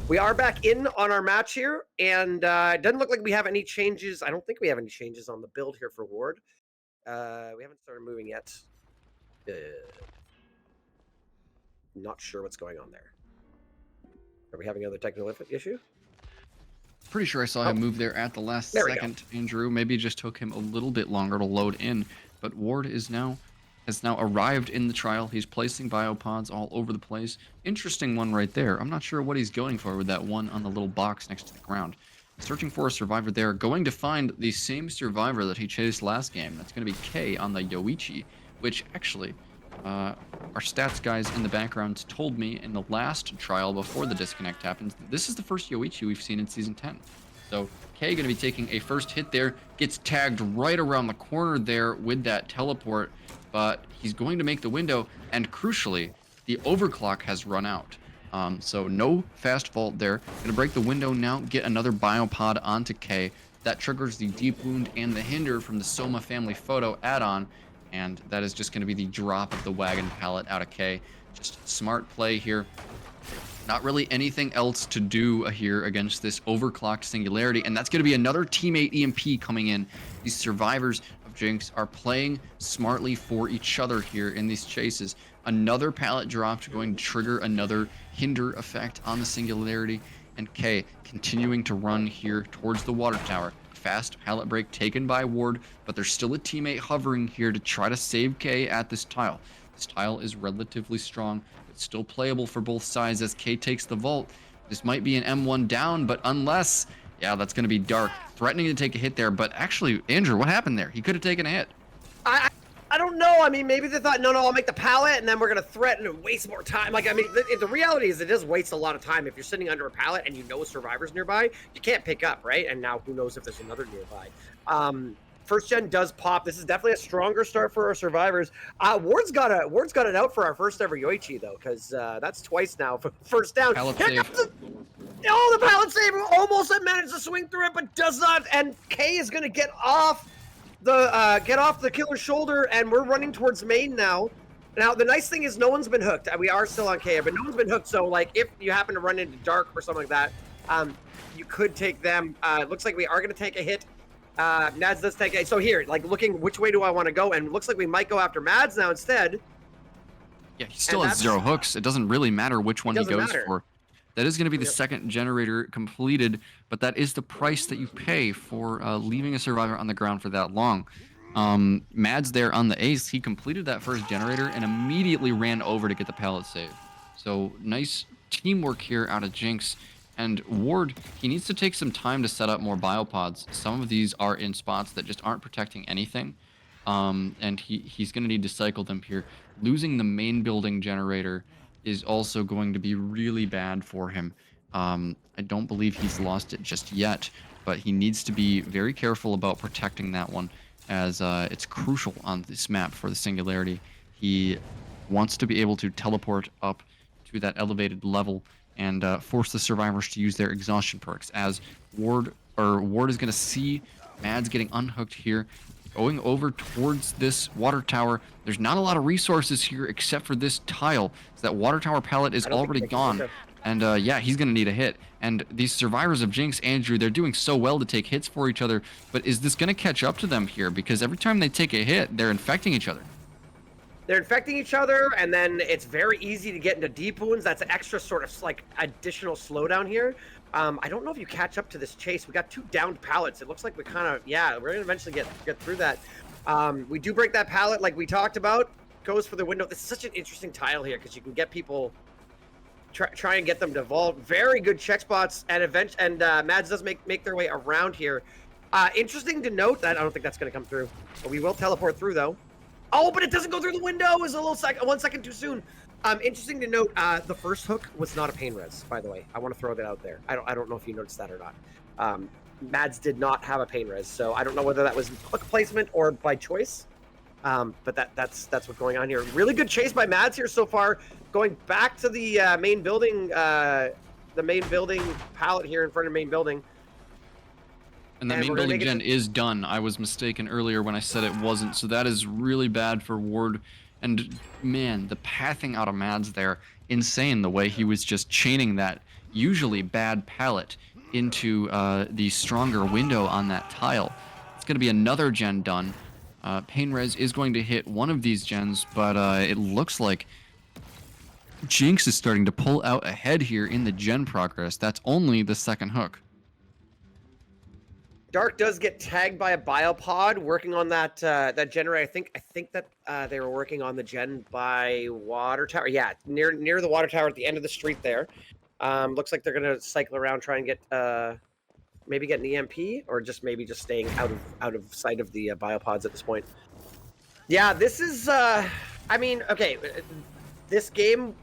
We are back in on our match here, and it doesn't look like we have any changes. I don't think we have any changes on the build here for Ward. We haven't started moving yet. Not sure what's going on there. Are we having another technical issue? Pretty sure I saw him move there at the last second, Andrew. Maybe it just took him a little bit longer to load in, but Ward has now arrived in the trial. He's placing biopods all over the place. Interesting one right there. I'm not sure what he's going for with that one on the little box next to the ground. Searching for a survivor there, going to find the same survivor that he chased last game. That's going to be K on the Yoichi, which actually, our stats guys in the background told me in the last trial before the disconnect happened, this is the first Yoichi we've seen in Season 10. So K going to be taking a first hit there, gets tagged right around the corner there with that teleport, but he's going to make the window, and crucially, the overclock has run out. So no fast vault there. Going to break the window now, get another biopod onto K. That triggers the deep wound and the hinder from the Soma family photo add-on, and that is just going to be the drop of the wagon pallet out of K. Just smart play here. Not really anything else to do here against this overclocked Singularity, and that's going to be another teammate EMP coming in. These survivors of Jinx are playing smartly for each other here in these chases. Another pallet dropped, going to trigger another hinder effect on the Singularity, and K continuing to run here towards the water tower. Fast pallet break taken by Ward, but there's still a teammate hovering here to try to save K at this tile. This tile is relatively strong, but still playable for both sides as K takes the vault. This might be an M1 down, but unless, yeah, that's going to be Dark. Threatening to take a hit there, but actually, Andrew, what happened there? He could have taken a hit. I don't know. I mean, maybe they thought, no, I'll make the pallet, and then we're going to threaten and waste more time. Like, I mean, the reality is it does waste a lot of time. If you're sitting under a pallet and you know a survivor's nearby, you can't pick up, right? And now who knows if there's another nearby. First gen does pop. This is definitely a stronger start for our survivors. Ward's got it out for our first ever Yoichi, though, because that's twice now for first down. Pallet save. The pallet save almost managed to swing through it, but does not. And K is going to get off the killer's shoulder, and we're running towards main now. Now, the nice thing is no one's been hooked. We are still on K, but no one's been hooked, so, like, if you happen to run into Dark or something like that, you could take them. It looks like we are going to take a hit. Mads does take a... So here, like, looking which way do I want to go, and it looks like we might go after Mads now instead. Yeah, he still has 0 hooks. It doesn't really matter which one he goes for. That is going to be the second generator completed, but that is the price that you pay for leaving a survivor on the ground for that long. Mads there on the ace, he completed that first generator and immediately ran over to get the pallet save. So nice teamwork here out of Jinx. And Ward, he needs to take some time to set up more biopods. Some of these are in spots that just aren't protecting anything. And he's going to need to cycle them here. Losing the main building generator is also going to be really bad for him. I don't believe he's lost it just yet, but he needs to be very careful about protecting that one, as it's crucial on this map for the Singularity. He wants to be able to teleport up to that elevated level and force the survivors to use their exhaustion perks, as Ward is going to see Mads getting unhooked here, going over towards this water tower. There's not a lot of resources here except for this tile. So that water tower pallet is already gone. And yeah, he's going to need a hit. And these survivors of Jinx, Andrew, they're doing so well to take hits for each other. But is this going to catch up to them here? Because every time they take a hit, they're infecting each other. They're infecting each other, and then it's very easy to get into deep wounds. That's an extra sort of like additional slowdown here. I don't know if you catch up to this chase. We got 2 downed pallets. It looks like we kind of, yeah, we're going to eventually get through that. We do break that pallet like we talked about. Goes for the window. This is such an interesting tile here because you can get people, try and get them to vault. Very good check spots, and Mads does make their way around here. Interesting to note that I don't think that's going to come through. But we will teleport through, though. Oh, but it doesn't go through the window. It was a little 1 second too soon. Interesting to note, the first hook was not a pain res, by the way. I want to throw that out there. I don't know if you noticed that or not. Mads did not have a pain res, so I don't know whether that was hook placement or by choice. But that's what's going on here. Really good chase by Mads here so far. Going back to the main building pallet here in front of the main building. And the main building gen is done. I was mistaken earlier when I said it wasn't, so that is really bad for Ward. And man, the pathing out of Mads there, insane the way he was just chaining that usually bad pallet into the stronger window on that tile. It's going to be another gen done. Pain Res is going to hit one of these gens, but it looks like Jinx is starting to pull out ahead here in the gen progress. That's only the second hook. Dark does get tagged by a biopod working on that that generator. I think that they were working on the gen by water tower. Yeah, near the water tower at the end of the street there. Looks like they're gonna cycle around, try and get maybe get an EMP, or just maybe just staying out of sight of the biopods at this point. Yeah, this is. I mean, okay, this game,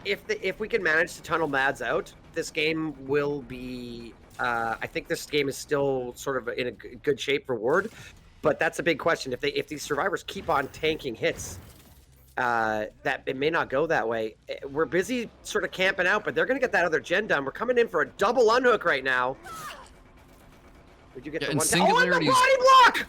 if we can manage to tunnel Mads out, this game will be. I think this game is still sort of in a good shape for Ward, but that's a big question. If these survivors keep on tanking hits, that it may not go that way. We're busy sort of camping out, but they're going to get that other gen done. We're coming in for a double unhook right now. Did you get the one? Singularity's... Oh, and the body block!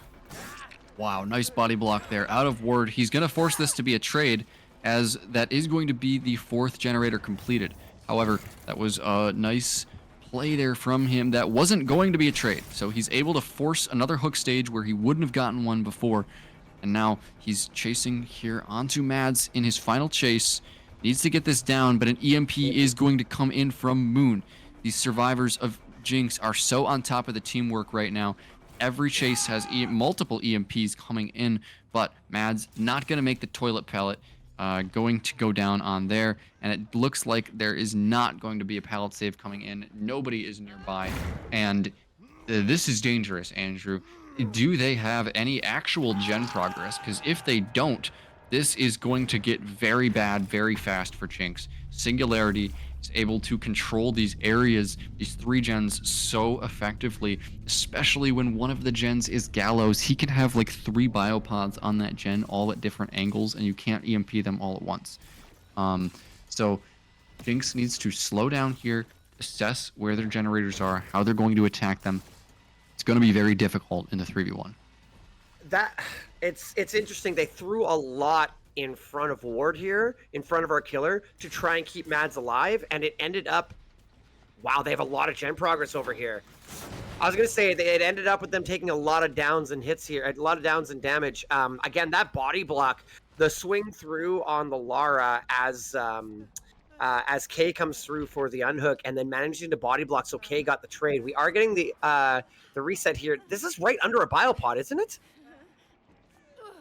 Wow, nice body block there. Out of Ward, he's going to force this to be a trade, as that is going to be the 4th generator completed. However, that was a nice play there from him. That wasn't going to be a trade, so he's able to force another hook stage where he wouldn't have gotten one before, and now he's chasing here onto Mads in his final chase. Needs to get this down, but an EMP is going to come in from Moon. These survivors of Jinx are so on top of the teamwork right now. Every chase has multiple EMPs coming in, but Mads not going to make the toilet pallet. Going to go down on there, and it looks like there is not going to be a pallet save coming in. Nobody is nearby, and this is dangerous, Andrew. Do they have any actual gen progress? Because if they don't, this is going to get very bad very fast for Jinx. Singularity is able to control these areas, these 3 gens, so effectively, especially when one of the gens is Gallows. He can have like 3 biopods on that gen all at different angles, and you can't EMP them all at once. So Jinx needs to slow down here, assess where their generators are, how they're going to attack them. It's going to be very difficult in the 3v1. It's interesting. They threw a lot in front of Ward here, in front of our killer, to try and keep Mads alive, and it ended up, wow, they have a lot of gen progress over here. I was gonna say it ended up with them taking a lot of downs and hits here, a lot of downs and damage. Again, that body block, the swing through on the Lara as K comes through for the unhook, and then managing to body block, so K got the trade. We are getting the reset here. This is right under a biopod, isn't it?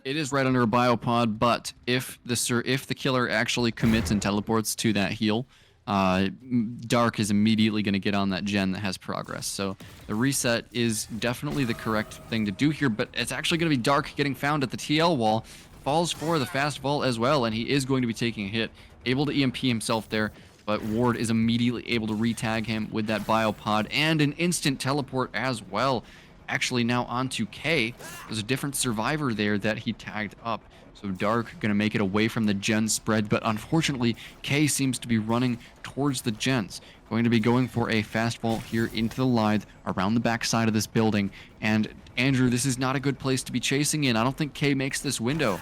It is right under a biopod, but if the killer actually commits and teleports to that heal, Dark is immediately going to get on that gen that has progress. So the reset is definitely the correct thing to do here, but it's actually going to be Dark getting found at the TL wall, falls for the fast vault as well, and he is going to be taking a hit, able to EMP himself there, but Ward is immediately able to retag him with that biopod and an instant teleport as well. Actually now onto K. There's a different survivor there that he tagged up. So Dark gonna make it away from the gen spread, but unfortunately K seems to be running towards the gens. Going to be going for a fast vault here into the Lithe around the back side of this building. And Andrew, this is not a good place to be chasing in. I don't think K makes this window.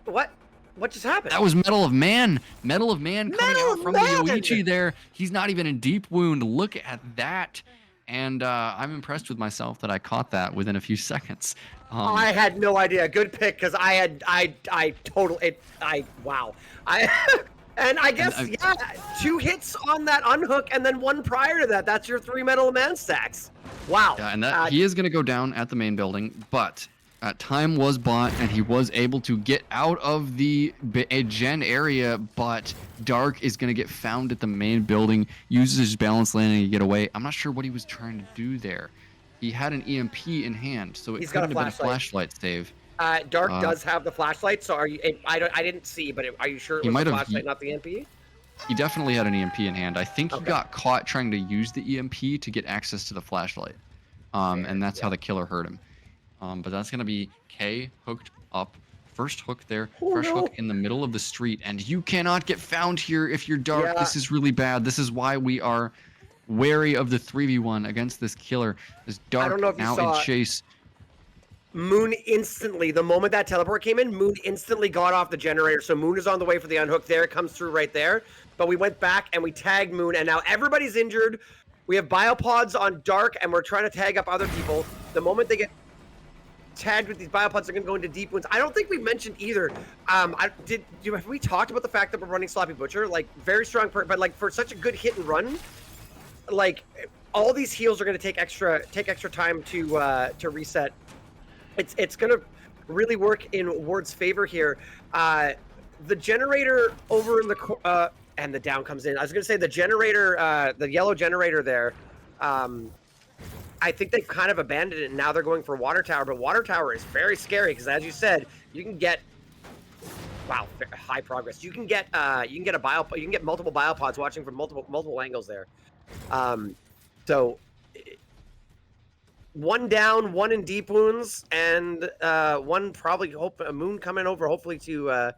What just happened? That was Metal of Man. Metal of Man coming out from the Yoichi there. He's not even in deep wound. Look at that. And I'm impressed with myself that I caught that within a few seconds. I had no idea. Good pick, because wow. And I guess, yeah, 2 hits on that unhook and then 1 prior to that. That's your 3 Metal of Man stacks. Wow. Yeah, and he is going to go down at the main building, but time was bought, and he was able to get out of the gen area, but Dark is going to get found at the main building, uses his balance landing to get away. I'm not sure what he was trying to do there. He had an EMP in hand, so it couldn't have been a flashlight save. Dark does have the flashlight, so are you? I didn't see, but are you sure it was the flashlight, not the EMP? He definitely had an EMP in hand. I think he got caught trying to use the EMP to get access to the flashlight, and that's how the killer hurt him. But that's going to be K hooked up. First hook there. Fresh hook in the middle of the street. And you cannot get found here if you're Dark. Yeah. This is really bad. This is why we are wary of the 3v1 against this killer. This Dark now in chase. Moon instantly, the moment that teleport came in, Moon instantly got off the generator. So Moon is on the way for the unhook. There it comes through right there. But we went back and we tagged Moon, and now everybody's injured. We have biopods on Dark, and we're trying to tag up other people. The moment they get tagged with these biopods, they're going to go into deep wounds. I don't think we mentioned either. Have we talked about the fact that we're running Sloppy Butcher? Like, very strong, but like for such a good hit and run, like all these heals are going to take extra time to reset. It's going to really work in Ward's favor here. The generator over in the and the down comes in. I was going to say the generator, the yellow generator there. I think they've kind of abandoned it, and now they're going for Water Tower. But Water Tower is very scary because, as you said, you can get high progress. You can get multiple biopods watching from multiple angles there. So. One down, one in deep wounds, and one probably a Moon coming over, hopefully to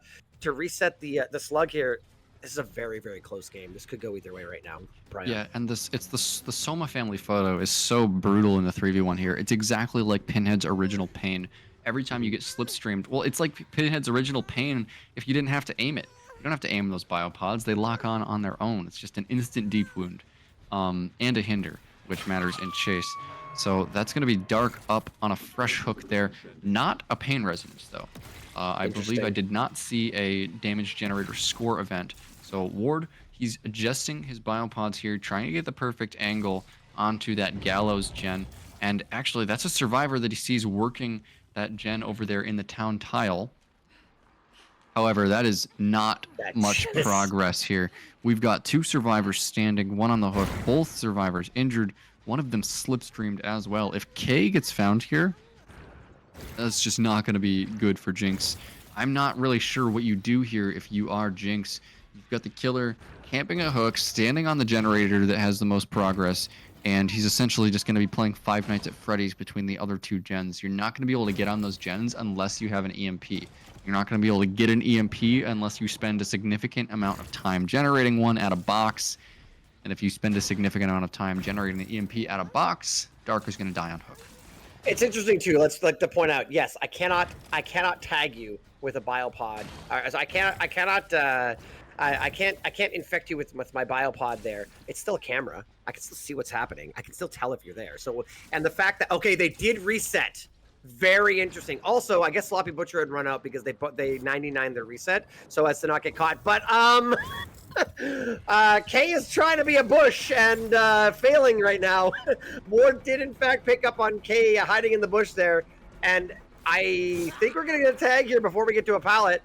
reset the slug here. This is a very, very close game. This could go either way right now, Prion. Yeah, and the Soma family photo is so brutal in the 3v1 here. It's exactly like Pinhead's original Pain. Every time you get slipstreamed, well, it's like Pinhead's original Pain if you didn't have to aim it. You don't have to aim those biopods. They lock on their own. It's just an instant deep wound, and a hinder, which matters in chase. So that's going to be Dark up on a fresh hook there. Not a Pain resonance, though. I believe I did not see a damage generator score event. So Ward, he's adjusting his biopods here, trying to get the perfect angle onto that Gallows gen. And actually, that's a survivor that he sees working that gen over there in the town tile. However, that is not much progress here. We've got two survivors standing, one on the hook, both survivors injured. One of them slipstreamed as well. If K gets found here, that's just not going to be good for Jinx. I'm not really sure what you do here if you are Jinx. You've got the killer camping a hook, standing on the generator that has the most progress, and he's essentially just going to be playing Five Nights at Freddy's between the other two gens. You're not going to be able to get on those gens unless you have an EMP. You're not going to be able to get an EMP unless you spend a significant amount of time generating one at a box. And if you spend a significant amount of time generating the EMP out of box, Dark is going to die on hook. It's interesting too. Let's like to point out. Yes, I cannot tag you with a biopod. I can't infect you with my biopod there. It's still a camera. I can still see what's happening. I can still tell if you're there. So, and the fact that they did reset. Very interesting. Also, I guess Sloppy Butcher had run out because they 99 their reset so as to not get caught. But K is trying to be a bush and failing right now. Ward did in fact pick up on K hiding in the bush there, and I think we're gonna get a tag here before we get to a pallet.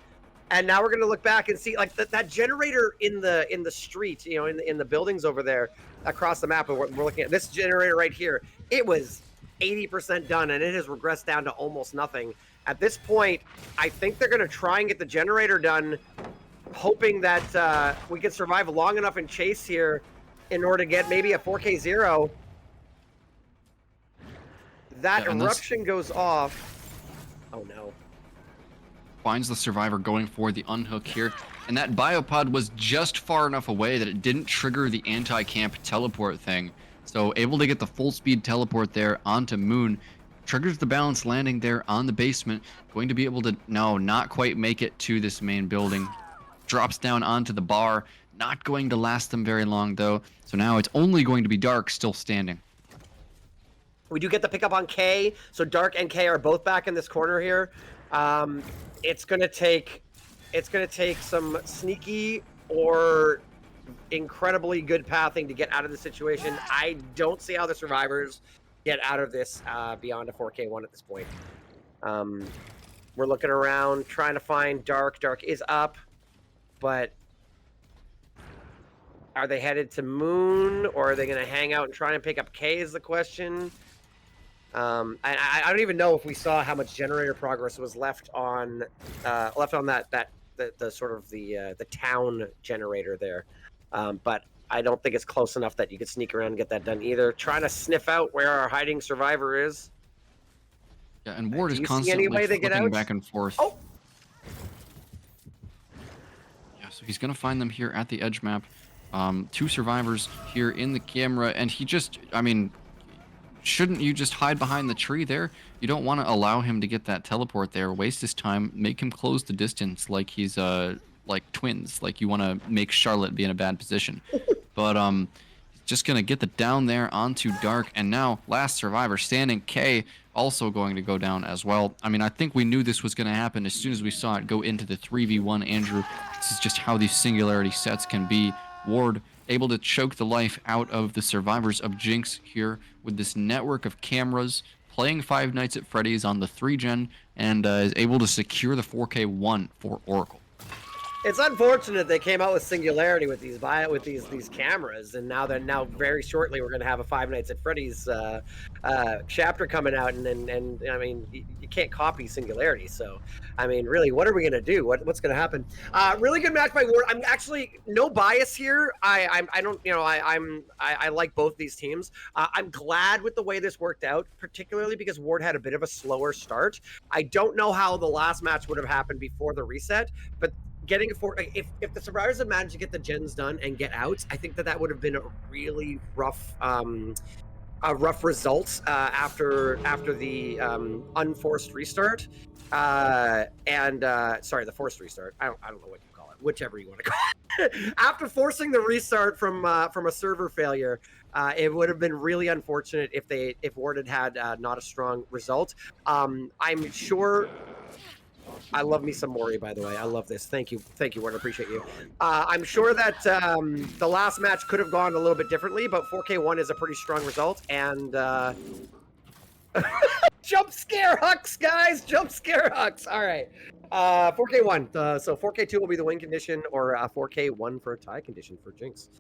And now we're gonna look back and see like that generator in the street, in the buildings over there across the map. And we're looking at this generator right here. It was 80% done, and it has regressed down to almost nothing. At this point, I think they're gonna try and get the generator done, hoping that we can survive long enough in chase here in order to get maybe a 4K0. That eruption goes off. Oh no. Finds the survivor going for the unhook here, and that biopod was just far enough away that it didn't trigger the anti-camp teleport thing. So able to get the full speed teleport there onto Moon, triggers the balance landing there on the basement, going to be able to not quite make it to this main building. Drops down onto the bar, not going to last them very long though. So now it's only going to be Dark still standing. We do get the pickup on K, so Dark and K are both back in this corner here. It's gonna take some sneaky or incredibly good pathing to get out of the situation. I don't see how the survivors get out of this beyond a 4K1 at this point. We're looking around, trying to find Dark. Dark is up, but are they headed to Moon, or are they going to hang out and try and pick up K is the question. I don't even know if we saw how much generator progress was left on the sort of the town generator there. But I don't think it's close enough that you could sneak around and get that done either. Trying to sniff out where our hiding survivor is. Yeah, and Ward is constantly flipping back and forth. Oh! Yeah, so he's going to find them here at the edge map. Two survivors here in the camera, and he just, shouldn't you just hide behind the tree there? You don't want to allow him to get that teleport there, waste his time, make him close the distance like he's like twins, like you want to make Charlotte be in a bad position. But just gonna get the down there onto Dark, and now last survivor standing, K, also going to go down as well. I mean, I think we knew this was gonna happen as soon as we saw it go into the 3v1. Andrew, this is just how these Singularity sets can be. Ward able to choke the life out of the survivors of Jinx here with this network of cameras, playing Five Nights at Freddy's on the 3-gen, and is able to secure the 4K1 for Oracle. It's unfortunate they came out with Singularity with these cameras, and now very shortly we're going to have a Five Nights at Freddy's chapter coming out, and I mean you can't copy Singularity, so I mean really what are we going to do? What's going to happen? Really good match by Ward. I'm actually no bias here. I like both these teams. I'm glad with the way this worked out, particularly because Ward had a bit of a slower start. I don't know how the last match would have happened before the reset, but getting if the survivors had managed to get the gens done and get out, I think that would have been a really rough result after the unforced restart sorry, the forced restart. I don't know what you call it, whichever you want to call it. After forcing the restart from a server failure, it would have been really unfortunate if Ward had not a strong result. I'm sure. I love me some Mori, by the way. I love this. Thank you, Ward. I appreciate you. I'm sure that the last match could have gone a little bit differently, but 4K1 is a pretty strong result. And jump scare Hux, guys! Jump scare Hux! All right. 4K1. So 4K2 will be the win condition, or 4K1 for a tie condition for Jinx.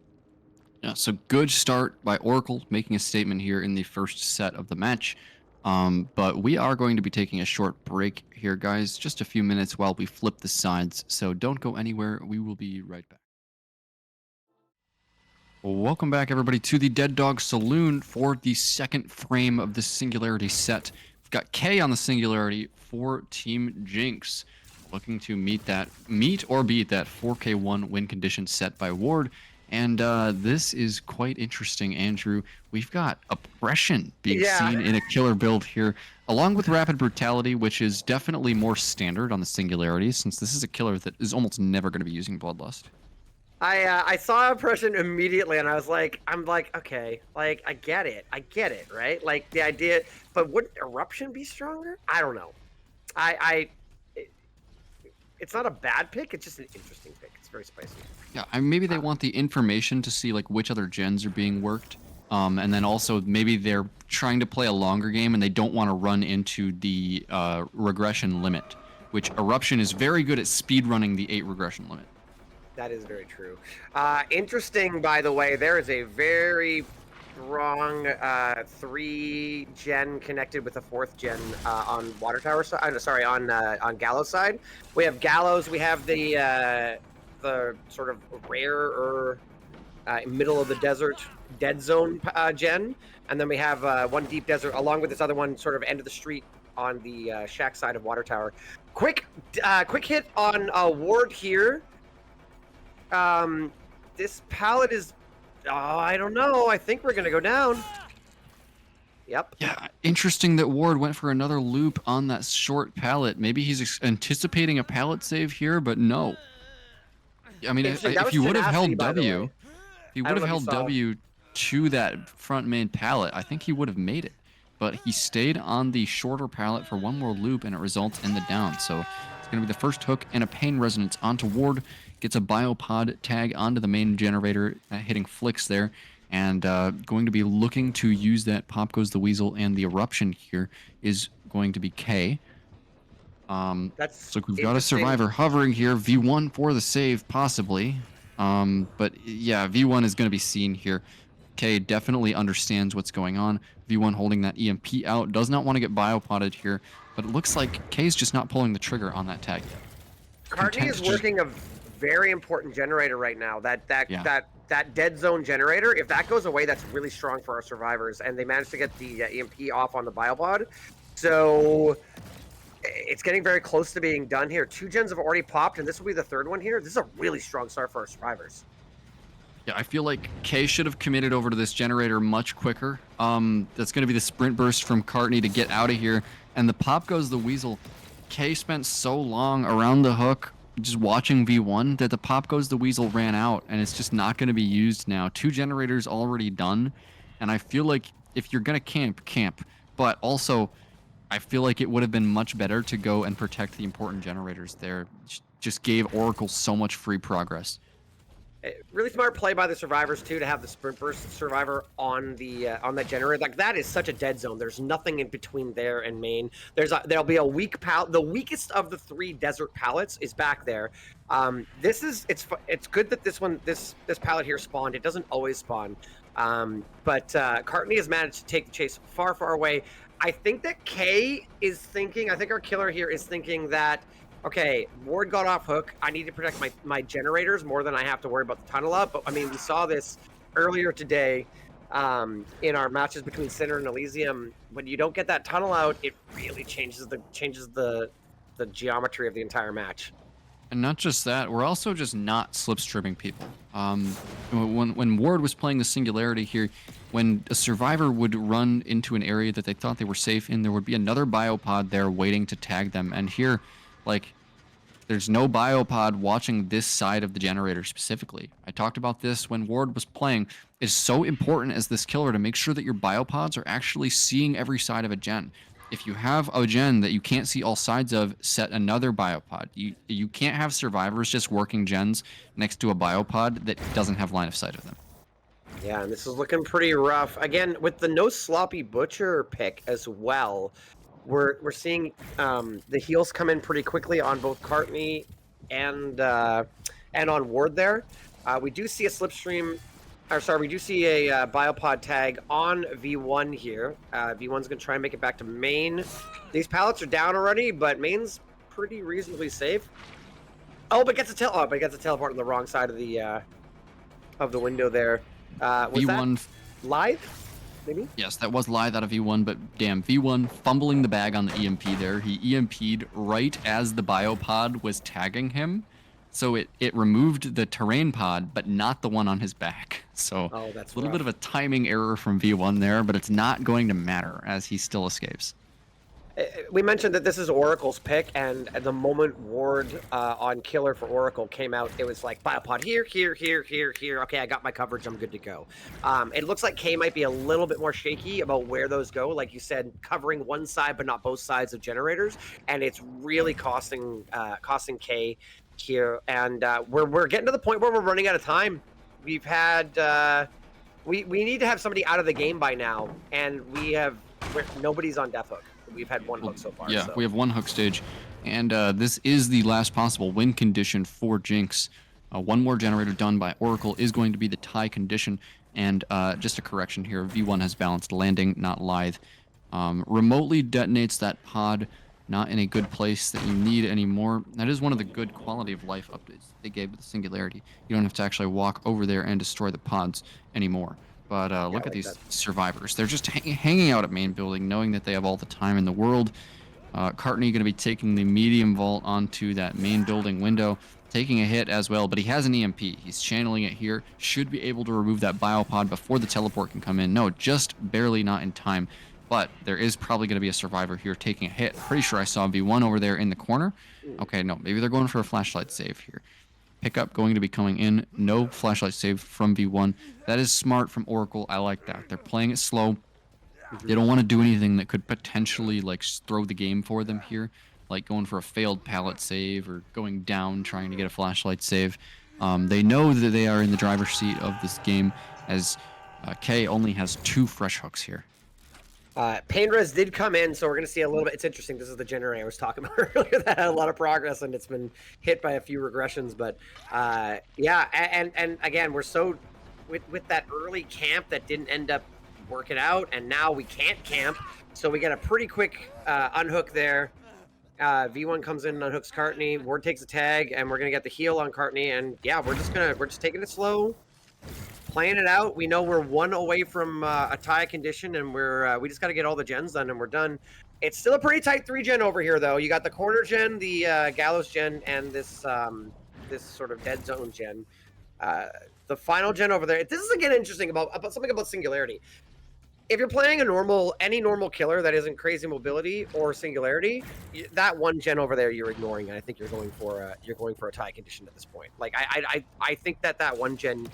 Yeah, so good start by Oracle, making a statement here in the first set of the match. But we are going to be taking a short break here, guys, just a few minutes while we flip the sides, so don't go anywhere. We will be right back. Welcome back, everybody, to the Dead Dog Saloon for the second frame of the Singularity set. We've got K on the Singularity for Team Jinx, looking to meet or beat that 4K1 win condition set by Ward. And this is quite interesting, Andrew. We've got oppression being seen in a killer build here, along with rapid brutality, which is definitely more standard on the Singularity, since this is a killer that is almost never going to be using Bloodlust. I saw oppression immediately, and I'm like, okay, like I get it, right? Like the idea, but wouldn't eruption be stronger? I don't know. It's not a bad pick. It's just an interesting pick. It's very spicy. Yeah, maybe they want the information to see like which other gens are being worked, and then also maybe they're trying to play a longer game and they don't want to run into the regression limit, which eruption is very good at speed running the 8 regression limit. That is very true. Interesting, by the way, there is a very strong 3-gen connected with a 4th gen on Water Tower side. Sorry, on Gallows side. We have Gallows. We have the sort of rarer middle of the desert dead zone gen, and then we have one deep desert along with this other one sort of end of the street on the shack side of Water Tower. Quick hit on Ward here. This pallet is, I don't know. I think we're gonna go down. Yep. Yeah, interesting that Ward went for another loop on that short pallet. Maybe he's anticipating a pallet save here, but no. I mean, if you would have held W, if he would have held W to that front main pallet, I think he would have made it. But he stayed on the shorter pallet for one more loop, and it results in the down. So it's going to be the first hook and a pain resonance onto Ward. Gets a biopod tag onto the main generator, hitting flicks there. And going to be looking to use that Pop Goes the Weasel, and the eruption here is going to be K. So we've got a survivor hovering here. V1 for the save, possibly. But yeah, V1 is going to be seen here. K definitely understands what's going on. V1 holding that EMP out. Does not want to get biopoded here. But it looks like K's just not pulling the trigger on that tag yet. Cardi is working a very important generator right now. That dead zone generator. If that goes away, that's really strong for our survivors. And they managed to get the EMP off on the biopod. So it's getting very close to being done here. 2 gens have already popped, and this will be the 3rd one here. This is a really strong start for our survivors. Yeah, I feel like K should have committed over to this generator much quicker. That's going to be the sprint burst from Cartney to get out of here. And the pop goes the Weasel. K spent so long around the hook just watching V1 that the pop goes the Weasel ran out, and it's just not going to be used now. 2 generators already done, and I feel like if you're going to camp. But also, I feel like it would have been much better to go and protect the important generators there. Just gave Oracle so much free progress. Really smart play by the survivors too to have the sprint burst survivor on that generator. Like that is such a dead zone. There's nothing in between there and main. There'll be a weak pallet. The weakest of the 3 desert pallets is back there. It's good that this pallet here spawned. It doesn't always spawn, but Cartney has managed to take the chase far away. I think that K is thinking. I think our killer here is thinking that, okay, Ward got off hook. I need to protect my generators more than I have to worry about the tunnel up. But I mean, we saw this earlier today in our matches between Sinner and Elysium. When you don't get that tunnel out, it really changes the geometry of the entire match. And not just that, we're also just not slipstreaming people. When Ward was playing the Singularity here, when a survivor would run into an area that they thought they were safe in, there would be another biopod there waiting to tag them. And here, like, there's no biopod watching this side of the generator specifically. I talked about this when Ward was playing. It's so important as this killer to make sure that your biopods are actually seeing every side of a gen. If you have a gen that you can't see all sides of, set another biopod. You can't have survivors just working gens next to a biopod that doesn't have line of sight of them. Yeah, and this is looking pretty rough. Again, with the no sloppy butcher pick as well, we're seeing the heals come in pretty quickly on both Cartney and on Ward there. We do see a slipstream, we do see a biopod tag on V1 here. V1's gonna try and make it back to main. These pallets are down already, but main's pretty reasonably safe. Oh, but gets a teleport on the wrong side of the window there. Was V1 that live? Maybe? Yes, that was live out of V1, but damn, V1 fumbling the bag on the EMP there. He EMP'd right as the biopod was tagging him. So it removed the terrain pod, but not the one on his back. So that's a little bit of a timing error from V1 there, but it's not going to matter as he still escapes. We mentioned that this is Oracle's pick, and at the moment Ward on Killer for Oracle came out, it was like biopod here. Okay, I got my coverage. I'm good to go. It looks like K might be a little bit more shaky about where those go. Like you said, covering one side but not both sides of generators, and it's really costing K here. And we're getting to the point where we're running out of time. We've had we need to have somebody out of the game by now, and nobody's on death hook. We've had one hook so far. Yeah, we have one hook stage, and this is the last possible win condition for Jinx. One more generator done by Oracle is going to be the tie condition, and just a correction here, V1 has balanced landing, not lithe. Remotely detonates that pod, not in a good place that you need anymore. That is one of the good quality of life updates they gave with the Singularity. You don't have to actually walk over there and destroy the pods anymore. But look at these survivors. They're just hanging out at main building, knowing that they have all the time in the world. Cartney going to be taking the medium vault onto that main building window, taking a hit as well, but he has an EMP. He's channeling it here. Should be able to remove that biopod before the teleport can come in. No, just barely not in time. But there is probably going to be a survivor here taking a hit. Pretty sure I saw V1 over there in the corner. Okay, no, maybe they're going for a flashlight save here. Pickup going to be coming in. No flashlight save from V1. That is smart from Oracle. I like that. They're playing it slow. They don't want to do anything that could potentially like throw the game for them here, like going for a failed pallet save or going down trying to get a flashlight save. They know that they are in the driver's seat of this game, as K only has 2 fresh hooks here. Painrez did come in, so we're going to see a little bit. It's interesting. This is the generator I was talking about earlier that had a lot of progress, and it's been hit by a few regressions. But yeah, and again, we're so with that early camp that didn't end up working out, and now we can't camp, so we get a pretty quick unhook there. V1 comes in and unhooks Cartney. Ward takes a tag, and we're going to get the heal on Cartney. And yeah, we're just taking it slow. Playing it out. We know we're 1 away from a tie condition, and we just got to get all the gens done, and we're done. It's still a pretty tight 3-gen over here, though. You got the corner gen, the gallows gen, and this sort of dead zone gen. The final gen over there. This is again interesting about something about Singularity. If you're playing any normal killer that isn't crazy mobility or Singularity, that one gen over there you're ignoring, and I think you're going for a tie condition at this point. Like I think that one gen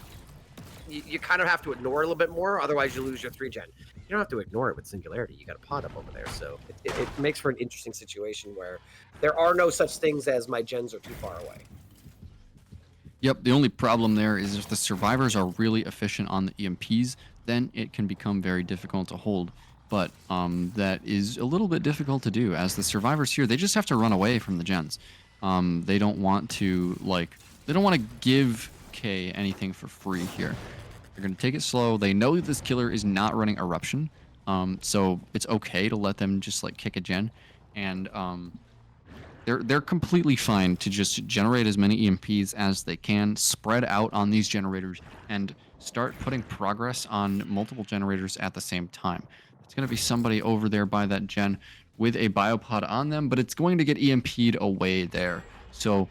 you kind of have to ignore a little bit more, otherwise you lose your 3 gen. You don't have to ignore it with Singularity. You got a pod up over there, so it makes for an interesting situation where there are no such things as my gens are too far away. Yep, the only problem there is if the survivors are really efficient on the EMPs, then it can become very difficult to hold. But that is a little bit difficult to do, as the survivors here, they just have to run away from the gens. They don't want to, they don't want to give K anything for free here. They're going to take it slow. They know that this killer is not running Eruption, so it's okay to let them just, kick a gen. And they're completely fine to just generate as many EMPs as they can, spread out on these generators, and start putting progress on multiple generators at the same time. It's going to be somebody over there by that gen with a biopod on them, but it's going to get EMP'd away there. So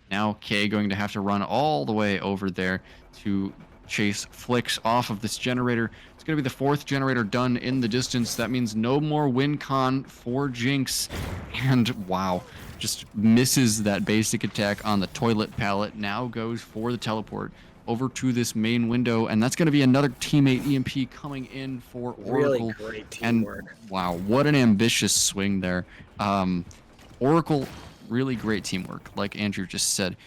now K going to have to run all the way over there to chase flicks off of this generator. It's going to be the 4th generator done in the distance. That means no more win con for Jinx. And wow, just misses that basic attack on the toilet pallet. Now goes for the teleport over to this main window, and that's going to be another teammate EMP coming in for Oracle. Really great teamwork. And wow, what an ambitious swing there. Oracle, really great teamwork. Like Andrew just said,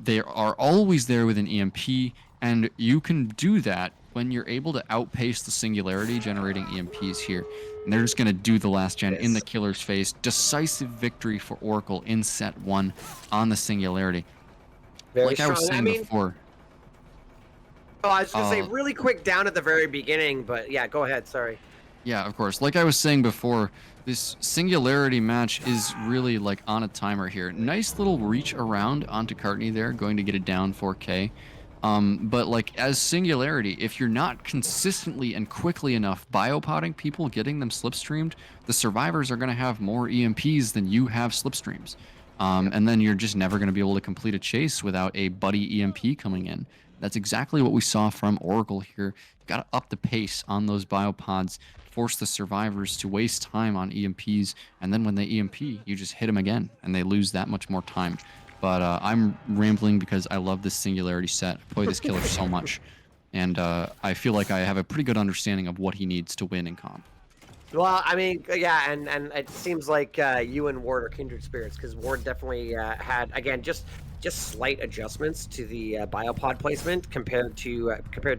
they are always there with an EMP, and you can do that when you're able to outpace the Singularity generating EMPs here. And they're just going to do the last gen in the killer's face. Decisive victory for Oracle in set 1 on the Singularity. Very like strong. I was saying before. Oh, I was going to say really quick down at the very beginning, but yeah, go ahead. Sorry. Yeah, of course. Like I was saying before, this Singularity match is really on a timer here. Nice little reach around onto Cartney there, going to get it down 4K. But as Singularity, if you're not consistently and quickly enough biopodding people, getting them slipstreamed, the survivors are going to have more EMPs than you have slipstreams. And then you're just never going to be able to complete a chase without a buddy EMP coming in. That's exactly what we saw from Oracle here. You've got to up the pace on those biopods, force the survivors to waste time on EMPs, and then when they EMP, you just hit them again, and they lose that much more time. But I'm rambling because I love this Singularity set. I play this killer so much, and I feel like I have a pretty good understanding of what he needs to win in comp. Well, I mean, yeah, and it seems like you and Ward are kindred spirits, because Ward definitely had, again, just slight adjustments to the biopod placement compared to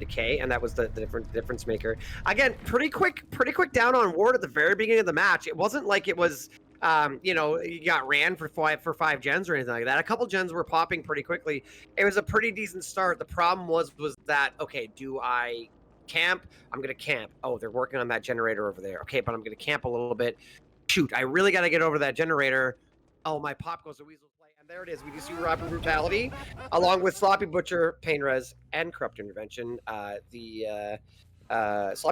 K, and that was the difference maker. Again, pretty quick down on Ward at the very beginning of the match. It wasn't like it was you got ran for five gens or anything like that. A couple gens were popping pretty quickly. It was a pretty decent start. The problem was that, okay, do I camp? I'm gonna camp. Oh, they're working on that generator over there. Okay, but I'm gonna camp a little bit. Shoot, I really gotta get over to that generator. Oh, my pop goes to Weasel's play, and there it is. We do see Rapid Brutality, along with Sloppy Butcher, Pain Res, and Corrupt Intervention. Sloppy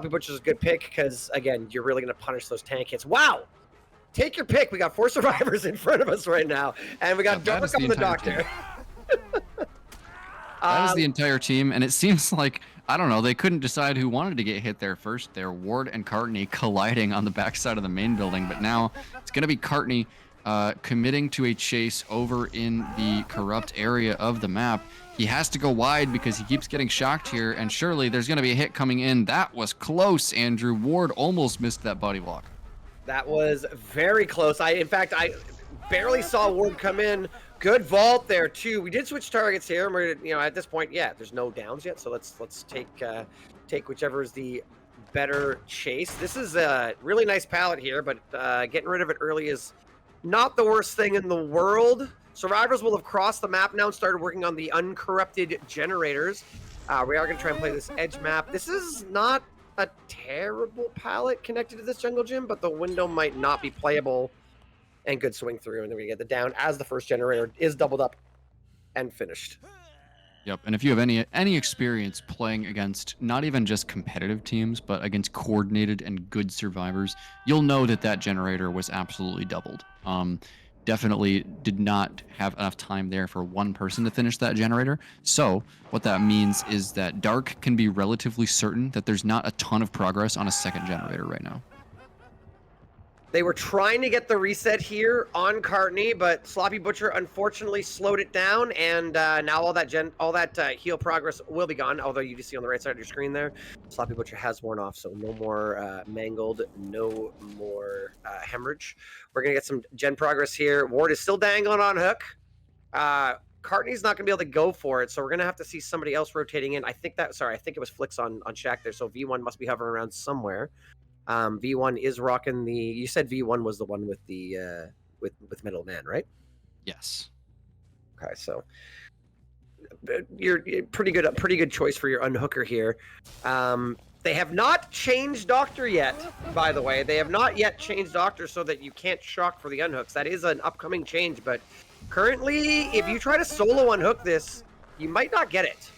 Butcher is a good pick because, again, you're really gonna punish those tank hits. Wow. Take your pick. We got 4 survivors in front of us right now, and we got Dark on the Doctor. That is the entire team, and it seems like, I don't know, they couldn't decide who wanted to get hit there first. They're Ward and Cartney colliding on the backside of the main building, but now it's going to be Cartney committing to a chase over in the corrupt area of the map. He has to go wide because he keeps getting shocked here, and surely there's going to be a hit coming in. That was close, Andrew. Ward almost missed that body block. That was very close. In fact, I barely saw Ward come in. Good vault there too. We did switch targets here, and we're at this point, yeah, there's no downs yet, so let's take whichever is the better chase. This is a really nice pallet here, but getting rid of it early is not the worst thing in the world. Survivors will have crossed the map now and started working on the uncorrupted generators. We are going to try and play this edge map. This is not a terrible pallet connected to this jungle gym, but the window might not be playable. And good swing through, and then we get the down as the first generator is doubled up and finished. Yep, and if you have any experience playing against not even just competitive teams, but against coordinated and good survivors, you'll know that generator was absolutely doubled. definitely did not have enough time there for one person to finish that generator. So what that means is that Dark can be relatively certain that there's not a ton of progress on a second generator right now. They were trying to get the reset here on Cartney, but Sloppy Butcher unfortunately slowed it down, and now all that heal progress will be gone. Although you do see on the right side of your screen there, Sloppy Butcher has worn off, so no more mangled, no more hemorrhage. We're gonna get some gen progress here. Ward is still dangling on hook. Cartney's not gonna be able to go for it, so we're gonna have to see somebody else rotating in. I think it was Flicks on Shaq there, so V1 must be hovering around somewhere. V1 is rocking the. You said V1 was the one with the with Metal Man, right? Yes. Okay, so you're pretty good choice for your unhooker here. They have not changed Doctor yet, by the way. They have not yet changed Doctor so that you can't shock for the unhooks. That is an upcoming change, but currently, if you try to solo unhook this, you might not get it.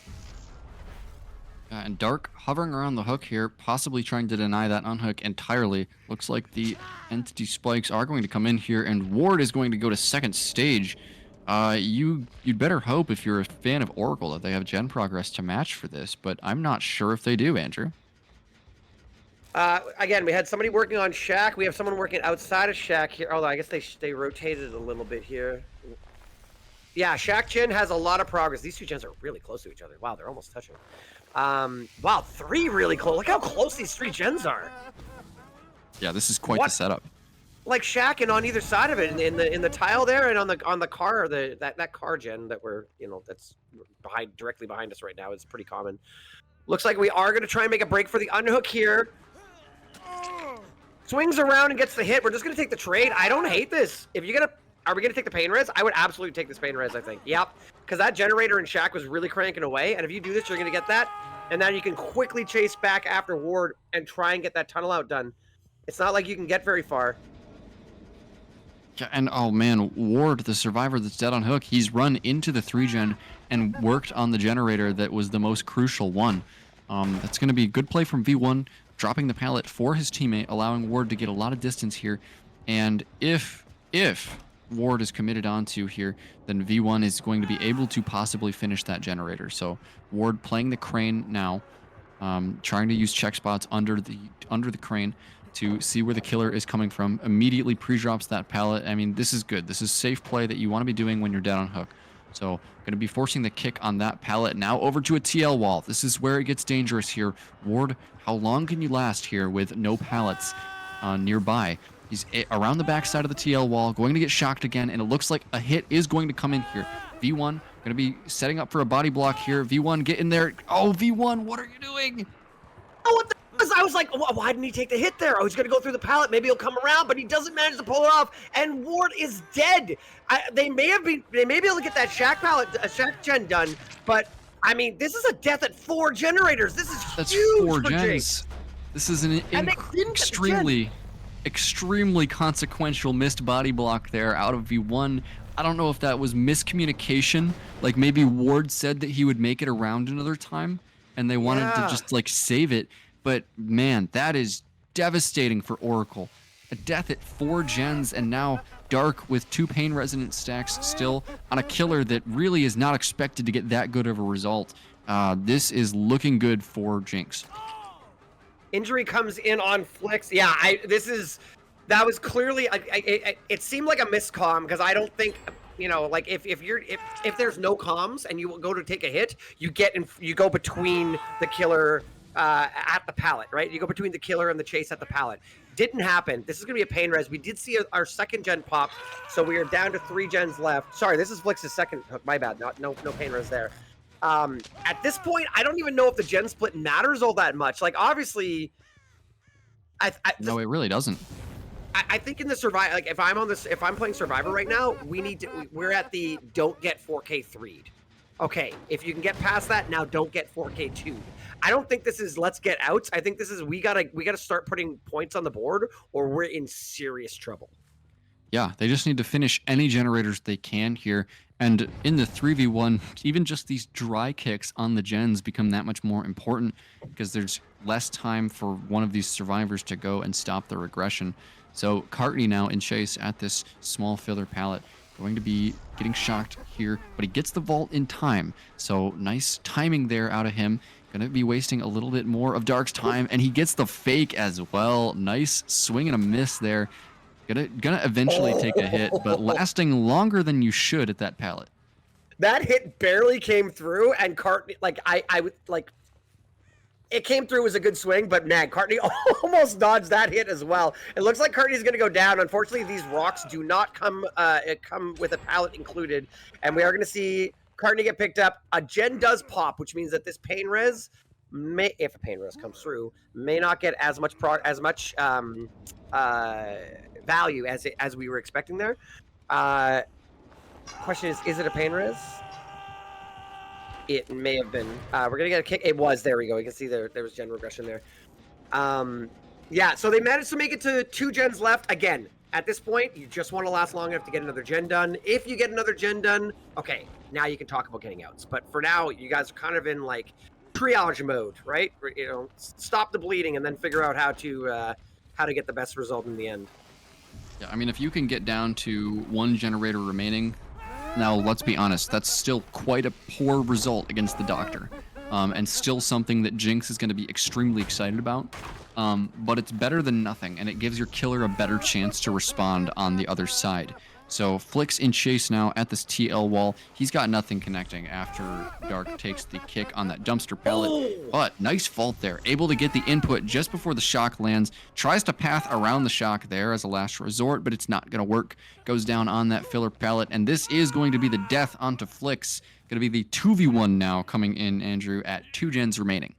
And Dark hovering around the hook here, possibly trying to deny that unhook entirely. Looks like the entity spikes are going to come in here, and Ward is going to go to second stage. You'd better hope, if you're a fan of Oracle, that they have gen progress to match for this, but I'm not sure if they do, Andrew. Again, we had somebody working on Shaq. We have someone working outside of Shaq here. Although I guess they rotated a little bit here. Yeah, Shaq Gen has a lot of progress. These two gens are really close to each other. Wow, they're almost touching. Wow, 3 really close. Look how close these 3 gens are. Yeah, this is quite the setup. Like Shaq and on either side of it, in the tile there, and on the car, that car gen that we're that's directly behind us right now is pretty common. Looks like we are going to try and make a break for the unhook here. Swings around and gets the hit. We're just going to take the trade. I don't hate this. Are we going to take the pain res? I would absolutely take this pain res, I think. Yep. Because that generator in Shaq was really cranking away. And if you do this, you're going to get that. And then you can quickly chase back after Ward and try and get that tunnel out done. It's not like you can get very far. Yeah, and oh man, Ward, the survivor that's dead on hook, he's run into the 3-gen and worked on the generator that was the most crucial one. That's going to be a good play from V1, dropping the pallet for his teammate, allowing Ward to get a lot of distance here. And if Ward is committed onto here, then V1 is going to be able to possibly finish that generator. So Ward playing the crane now, trying to use check spots under the crane to see where the killer is coming from. Immediately pre-drops that pallet. I mean, this is good. This is safe play that you want to be doing when you're dead on hook. So going to be forcing the kick on that pallet. Now over to a TL wall. This is where it gets dangerous here. Ward, how long can you last here with no pallets nearby? He's around the backside of the TL wall, going to get shocked again, and it looks like a hit is going to come in here. V1 going to be setting up for a body block here. V1, get in there. Oh, V1, what are you doing? Oh, what the I was like, why didn't he take the hit there? Oh, he's going to go through the pallet. Maybe he'll come around, but he doesn't manage to pull it off. And Ward is dead. They may be able to get that Shaq gen done, but I mean, this is a death at 4 generators. That's huge 4 for gens. Jinx. This is an extremely consequential missed body block there out of V1. I don't know if that was miscommunication. Like maybe Ward said that he would make it around another time and they wanted to just like save it. But man, that is devastating for Oracle. A death at 4 gens, and now Dark with 2 pain resonant stacks still on a killer that really is not expected to get that good of a result. This is looking good for Jinx. Injury comes in on Flicks. Yeah, that was clearly it seemed like a miscomm, because I don't think, like if there's no comms and you go to take a hit, you go between the killer at the pallet, right? You go between the killer and the chase at the pallet. Didn't happen. This is going to be a pain res. We did see our second gen pop, so we are down to 3 gens left. Sorry, this is Flix's second hook. My bad. No pain res there. At this point, I don't even know if the gen split matters all that much. Like, obviously, No, it really doesn't. I think in the survival, like if I'm playing Survivor right now, we're at the don't get 4K 3'd. Okay, if you can get past that, now don't get 4K 2'd. I don't think this is let's get outs. I think this is we gotta start putting points on the board, or we're in serious trouble. Yeah, they just need to finish any generators they can here. And in the 3v1, even just these dry kicks on the gens become that much more important, because there's less time for one of these survivors to go and stop the regression. So Cartney now in chase at this small filler pallet. Going to be getting shocked here, but he gets the vault in time. So nice timing there out of him. Going to be wasting a little bit more of Dark's time, and he gets the fake as well. Nice swing and a miss there. Gonna eventually take a hit, but lasting longer than you should at that pallet. That hit barely came through, and Cartney, like, I would, like, it came through as a good swing, but man, Cartney almost dodged that hit as well. It looks like Cartney's going to go down. Unfortunately, these rocks do not come with a pallet included, and we are going to see Cartney get picked up. A gen does pop, which means that this pain res may, if a pain res comes through, may not get as much value as we were expecting there. Question is it a pain res? It may have been. We're gonna get a kick. It was. There we go. You can see there was gen regression there. Yeah. So they managed to make it to 2 gens left. Again, at this point, you just want to last long enough to get another gen done. If you get another gen done, okay, now you can talk about getting outs. But for now, you guys are kind of in like triage mode, right? You know, stop the bleeding and then figure out how to get the best result in the end. Yeah. I mean, if you can get down to 1 generator remaining. Now, let's be honest, that's still quite a poor result against the Doctor, and still something that Jinx is going to be extremely excited about, but it's better than nothing, and it gives your killer a better chance to respond on the other side. So Flick's in chase now at this TL wall. He's got nothing connecting after Dark takes the kick on that dumpster pallet. But nice vault there. Able to get the input just before the shock lands. Tries to path around the shock there as a last resort, but it's not going to work. Goes down on that filler pallet. And this is going to be the death onto Flick's. Going to be the 2v1 now coming in, Andrew, at 2 gens remaining.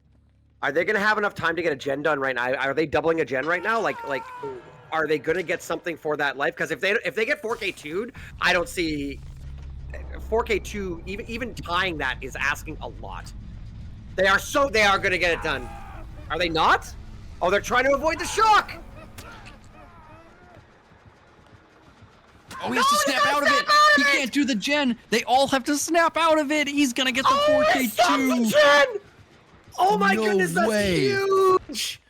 Are they going to have enough time to get a gen done right now? Are they doubling a gen right now? Like are they going to get something for that life? Because if they get 4K2'd, I don't see 4K2 even tying that is asking a lot. They are going to get it done. Are they not? Oh, they're trying to avoid the shock. Oh, he has to snap out of it. He can't do the gen. They all have to snap out of it. He's going to get the 4K2. Oh my goodness, that's huge.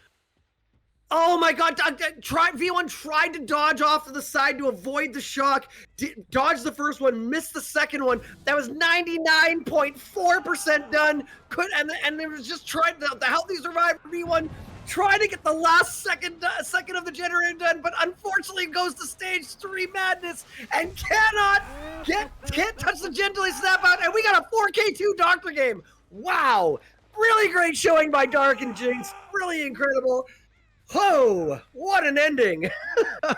Oh my god, V1 tried to dodge off to the side to avoid the shock, dodged the first one, missed the second one. That was 99.4% done. And they was just trying to healthy survivor V1 trying to get the last second of the generator done, but unfortunately goes to stage 3 madness and can't touch the gen till they snap out, and we got a 4K2 Doctor game. Wow. Really great showing by Dark and Jinx. Really incredible. Oh, what an ending.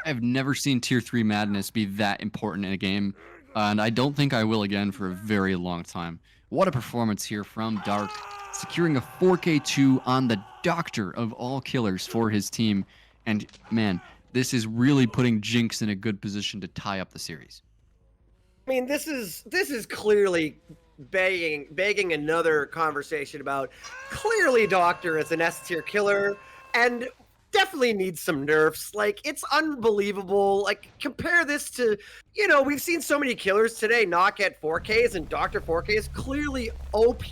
I've never seen Tier 3 Madness be that important in a game, and I don't think I will again for a very long time. What a performance here from Dark, securing a 4K2 on the Doctor of all killers for his team. And man, this is really putting Jinx in a good position to tie up the series. I mean, this is clearly begging another conversation about clearly Doctor is an S-tier killer and definitely needs some nerfs. Like, it's unbelievable. Like, compare this to, you know, we've seen so many killers today not get 4Ks, and Doctor 4K is clearly OP,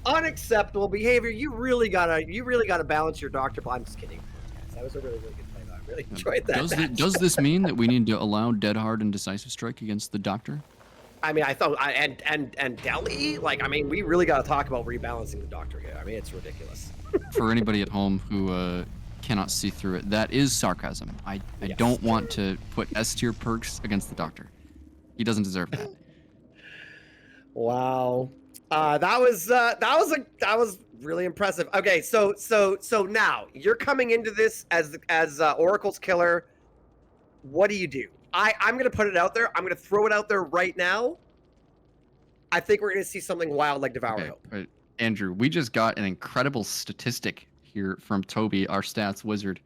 unacceptable behavior. You really gotta balance your Doctor. I'm just kidding. That was a really, really good play. I really enjoyed that. Does this mean that we need to allow Dead Hard and Decisive Strike against the Doctor? I mean, I thought, and Deli, like, I mean, we really got to talk about rebalancing the Doctor here. I mean, it's ridiculous. For anybody at home who cannot see through it, that is sarcasm. I don't want to put S-tier perks against the Doctor. He doesn't deserve that. Wow, that was really impressive. Okay, so now you're coming into this as Oracle's killer. What do you do? I'm going to put it out there. I'm going to throw it out there right now. I think we're going to see something wild like Devour Hope. Right. Andrew, we just got an incredible statistic here from Toby, our stats wizard.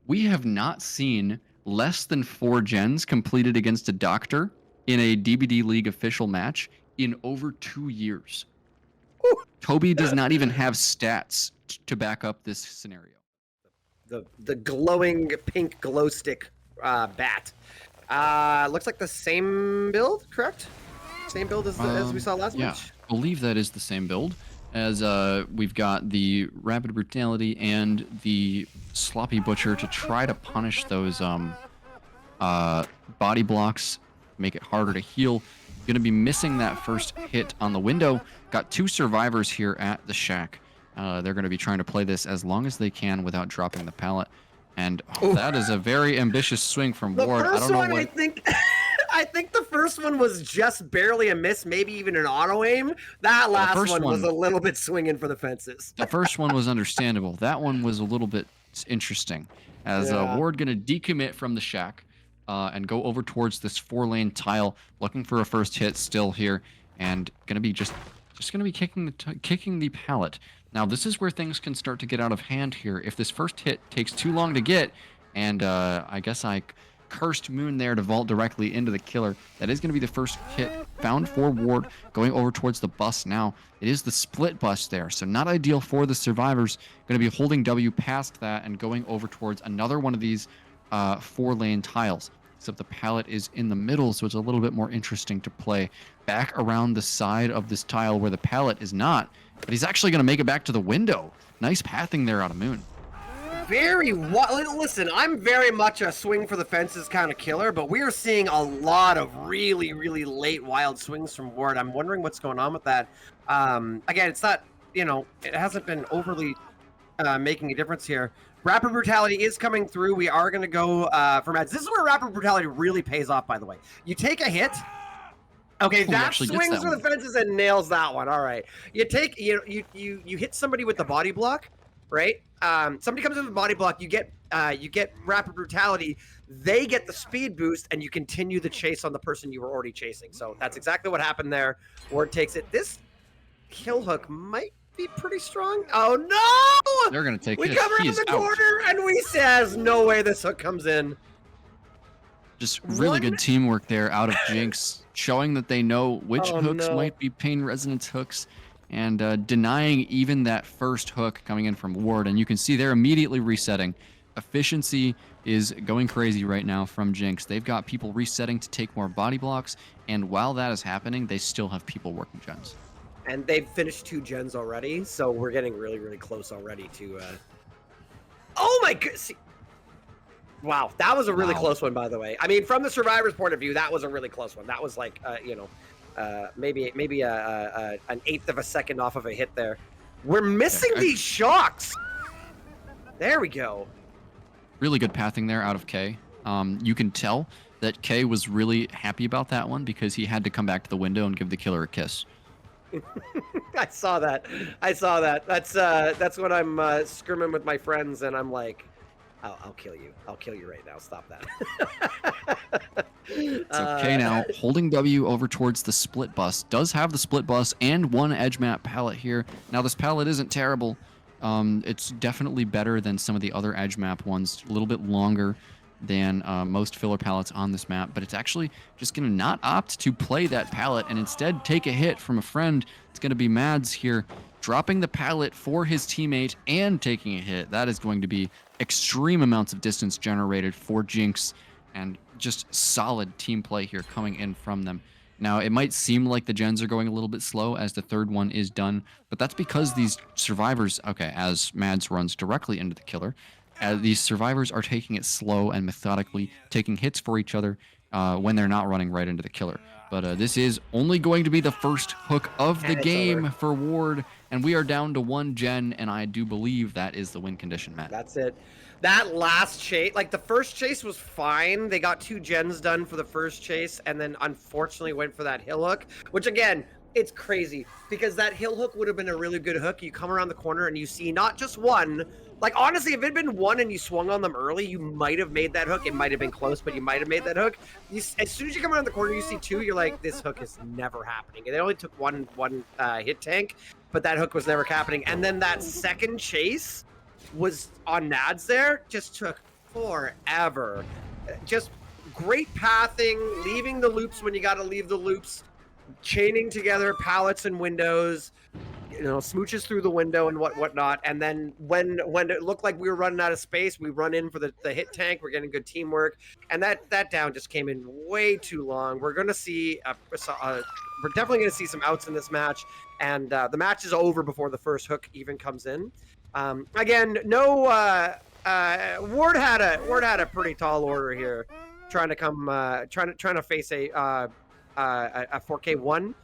We have not seen less than 4 gens completed against a Doctor in a DBDLeague official match in over 2 years. Ooh. Toby does not even have stats to back up this scenario. The glowing pink glow stick bat. Looks like the same build, correct? Same build as we saw last match? I believe that is the same build. as we've got the Rapid Brutality and the Sloppy Butcher to try to punish those body blocks, make it harder to heal. Going to be missing that first hit on the window. Got 2 survivors here at the shack. They're going to be trying to play this as long as they can without dropping the pallet. And that is a very ambitious swing from Ward. I don't know what... I think I think the first one was just barely a miss, maybe even an auto aim. That last one was a little bit swinging for the fences. The first one was understandable. That one was a little bit interesting. As Ward going to decommit from the shack and go over towards this 4-lane tile, looking for a first hit still here, and going to be just going to be kicking the pallet. Now, this is where things can start to get out of hand here. If this first hit takes too long to get, and I guess I cursed Moon there to vault directly into the killer, that is going to be the first hit found for Ward, going over towards the bus now. It is the split bus there, so not ideal for the survivors. Going to be holding W past that and going over towards another one of these 4-lane tiles. Except the pallet is in the middle, so it's a little bit more interesting to play back around the side of this tile where the pallet is not. But he's actually going to make it back to the window. Nice pathing there out of Moon. Listen, I'm very much a swing for the fences kind of killer, but we are seeing a lot of really, really late wild swings from Ward. I'm wondering what's going on with that. Again, it's not, it hasn't been overly making a difference here. Rapid Brutality is coming through. We are going to go for Mads. This is where Rapid Brutality really pays off, by the way. You take a hit. Okay, that swings for the fences and nails that one. All right. You take, you hit somebody with the body block, right? Somebody comes in with a body block. You get Rapid Brutality. They get the speed boost, and you continue the chase on the person you were already chasing. So that's exactly what happened there. Ward takes it. This kill hook might be pretty strong. Oh no! They're gonna take. We come around the corner, and we says, "No way, this hook comes in." Just really good teamwork there out of Jinx, showing that they know which hooks might be pain resonance hooks, and denying even that first hook coming in from Ward. And you can see they're immediately resetting. Efficiency is going crazy right now from Jinx. They've got people resetting to take more body blocks, and while that is happening, they still have people working gens. And they've finished 2 gens already, so we're getting really, really close already to... Oh my goodness! Wow, that was a really close one, by the way. I mean, from the survivor's point of view, that was a really close one. That was like, maybe an eighth of a second off of a hit there. We're missing these shocks! There we go. Really good pathing there out of K. You can tell that K was really happy about that one because he had to come back to the window and give the killer a kiss. I saw that. That's when I'm scrimming with my friends, and I'm like, I'll kill you. I'll kill you right now. Stop that. It's okay now. Holding W over towards the split bus. Does have the split bus and 1 edge map pallet here. Now this pallet isn't terrible. It's definitely better than some of the other edge map ones. A little bit longer than most filler pallets on this map, but it's actually just going to not opt to play that pallet and instead take a hit from a friend. It's going to be Mads here, dropping the pallet for his teammate and taking a hit. That is going to be extreme amounts of distance generated for Jinx, and just solid team play here coming in from them. Now, it might seem like the gens are going a little bit slow as the third one is done, but that's because these survivors, as Mads runs directly into the killer, these survivors are taking it slow and methodically, taking hits for each other when they're not running right into the killer. But this is only going to be the first hook of the game for Ward, and we are down to 1 gen, and I do believe that is the win condition, Matt. That's it. That last chase, like the first chase was fine. They got 2 gens done for the first chase, and then unfortunately went for that hill hook, which again, it's crazy because that hill hook would have been a really good hook. You come around the corner and you see not just 1. Like, honestly, if it had been 1 and you swung on them early, you might have made that hook. It might have been close, but you might have made that hook. As soon as you come around the corner, you see 2, you're like, this hook is never happening. And it only took one hit tank, but that hook was never happening. And then that second chase was on Nads there, just took forever. Just great pathing, leaving the loops when you got to leave the loops, chaining together pallets and windows. smooches through the window and whatnot. And then when it looked like we were running out of space, we run in for the hit tank. We're getting good teamwork, and that down just came in way too long. We're gonna see we're definitely gonna see some outs in this match, and the match is over before the first hook even comes in. Again, no. Ward had a pretty tall order here, trying to face a 4K1.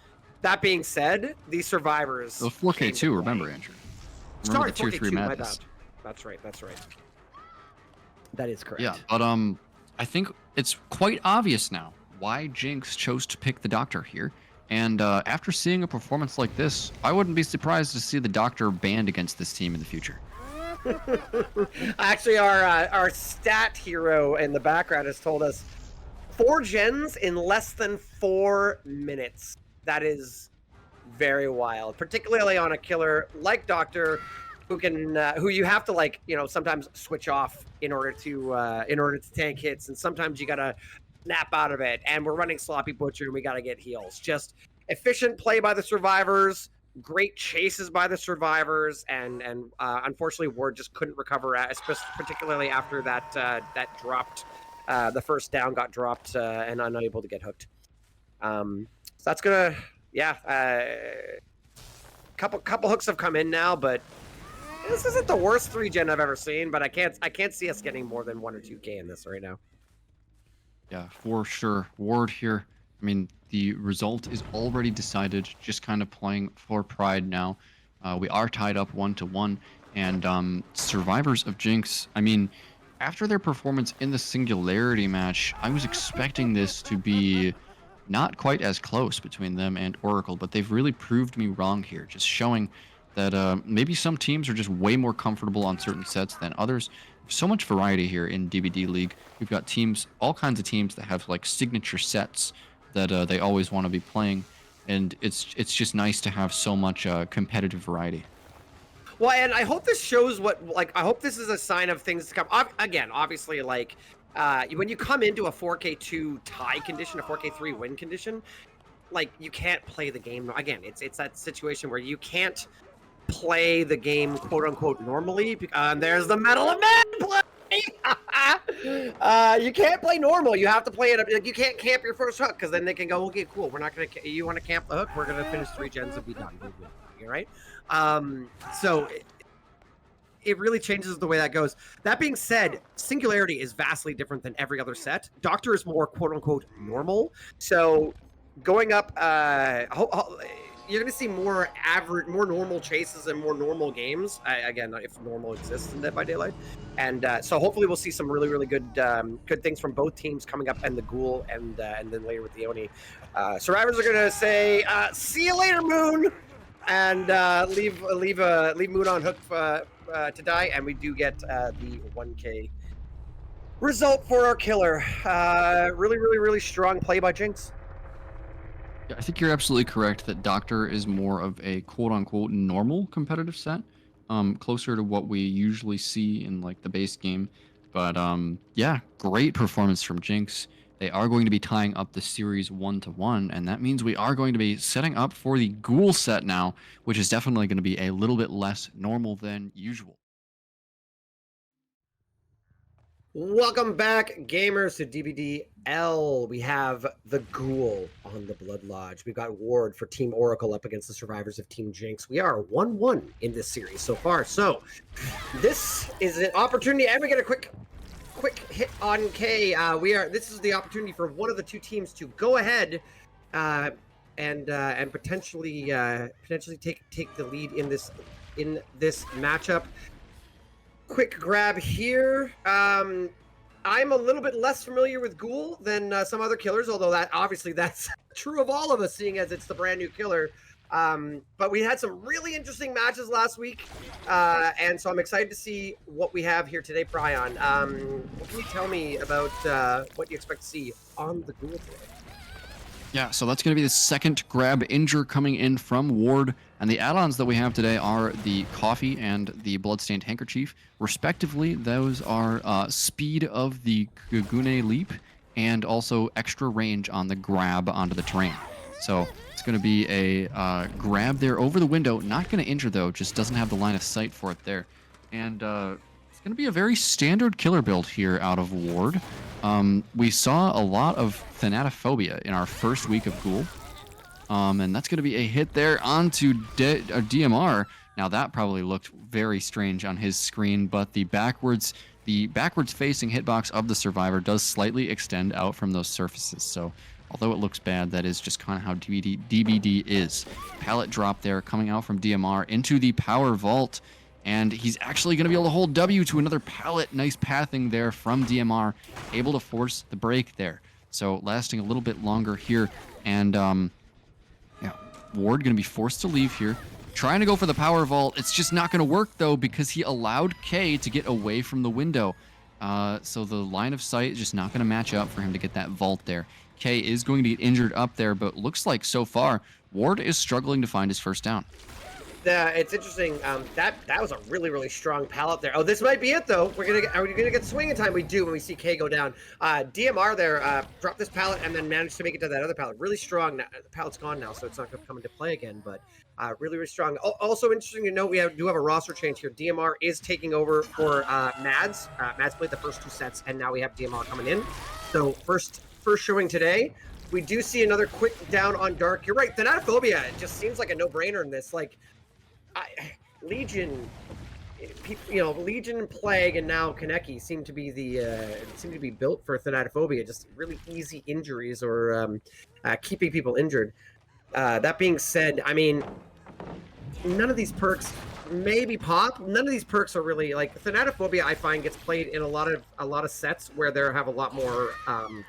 That being said, these survivors. The 4K2, remember, Andrew. Remember Sorry, the tier 3 Mathis. That's right. That is correct. Yeah, but I think it's quite obvious now why Jinx chose to pick the Doctor here. And after seeing a performance like this, I wouldn't be surprised to see the Doctor banned against this team in the future. Actually, our stat hero in the background has told us 4 gens in less than 4 minutes. That is very wild, particularly on a killer like Doctor, who you have to sometimes switch off in order to tank hits, and sometimes you gotta snap out of it. And we're running Sloppy Butcher, and we gotta get heals. Just efficient play by the survivors, great chases by the survivors, and unfortunately Ward just couldn't recover, particularly after that dropped. The first down got dropped and unable to get hooked. So that's gonna, couple hooks have come in now, but this isn't the worst 3-gen I've ever seen. But I can't see us getting more than 1 or 2K in this right now. Yeah, for sure. Ward here. I mean, the result is already decided. Just kind of playing for pride now. We are tied up 1-1, and survivors of Jinx. I mean, after their performance in the Singularity match, I was expecting this to be not quite as close between them and Oracle, but they've really proved me wrong here, just showing that maybe some teams are just way more comfortable on certain sets than others. So much variety here in DBDLeague. We've got teams, all kinds of teams that have like signature sets that they always want to be playing, and it's just nice to have so much competitive variety. Well, and I hope this shows I hope this is a sign of things to come. Again, obviously, when you come into a 4K2 tie condition, a 4K3 win condition, you can't play the game. Again, it's that situation where you can't play the game quote unquote normally. There's the Medal of Man play. You can't play normal. You have to play it. You can't camp your first hook, because then they can go, okay, cool. We're not gonna. You want to camp the hook? We're gonna finish 3 gens and be done. All right. So it really changes the way that goes. That being said, Singularity is vastly different than every other set. Doctor is more quote unquote normal. So going up, you're going to see more normal chases and more normal games. Again, if normal exists in Dead by Daylight. And so hopefully we'll see some really, really good things from both teams coming up, and the Ghoul, and then later with the Oni. Survivors are going to say, see you later, Moon! And leave Moon on hook to die, and we do get the 1K result for our killer. Really, really, really strong play by Jinx. Yeah, I think you're absolutely correct that Doctor is more of a quote-unquote normal competitive set, closer to what we usually see in the base game. But yeah, great performance from Jinx. They are going to be tying up the series 1-1, and that means we are going to be setting up for the Ghoul set now, which is definitely going to be a little bit less normal than usual. Welcome back, gamers, to DBDL. We have the Ghoul on the Blood Lodge. We've got Ward for Team Oracle up against the survivors of Team Jinx. We are 1-1 in this series so far. So this is an opportunity, and we get a quick hit on K. This is the opportunity for one of the 2 teams to go ahead and potentially take the lead in this matchup. Quick grab here. I'm a little bit less familiar with Ghoul than some other killers, although that's true of all of us, seeing as it's the brand new killer. But we had some really interesting matches last week, and so I'm excited to see what we have here today, Prion. What can you tell me about what you expect to see on the Ghoul today? Yeah, so that's going to be the second grab injure coming in from Ward, and the add-ons that we have today are the Coffee and the Bloodstained Handkerchief. Respectively, those are speed of the Gugune Leap and also extra range on the grab onto the terrain. So it's going to be a grab there over the window. Not going to injure, though. Just doesn't have the line of sight for it there. And it's going to be a very standard killer build here out of Ward. We saw a lot of Thanatophobia in our first week of Ghoul. And that's going to be a hit there onto DMR. Now, that probably looked very strange on his screen, but the backwards facing hitbox of the survivor does slightly extend out from those surfaces. So although it looks bad, that is just kind of how DBD is. Pallet drop there coming out from DMR into the power vault. And he's actually going to be able to hold W to another pallet. Nice pathing there from DMR. Able to force the break there. So lasting a little bit longer here. And yeah, Ward going to be forced to leave here. Trying to go for the power vault. It's just not going to work, though, because he allowed K to get away from the window. So the line of sight is just not going to match up for him to get that vault there. K is going to get injured up there, but looks like so far, Ward is struggling to find his first down. It's interesting. That was a really strong pallet there. Oh, this might be it though. Are we gonna get swinging time? We do when we see K go down. DMR there dropped this pallet and then managed to make it to that other pallet. Really strong. Now, the pallet's gone now, so it's not gonna come into play again. But really strong. Also interesting to note, we do have a roster change here. DMR is taking over for Mads. Mads played the first 2 sets, and now we have DMR coming in. So first showing today. We do see another quick down on Dark. You're right. Thanatophobia, it just seems like a no-brainer in this. Like. Legion, Legion, Plague, and now Kaneki seem to be built for Thanatophobia. Just really easy injuries or keeping people injured. That being said, I mean, none of these perks maybe pop. None of these perks are really like Thanatophobia. I find gets played in a lot of sets where there have a lot more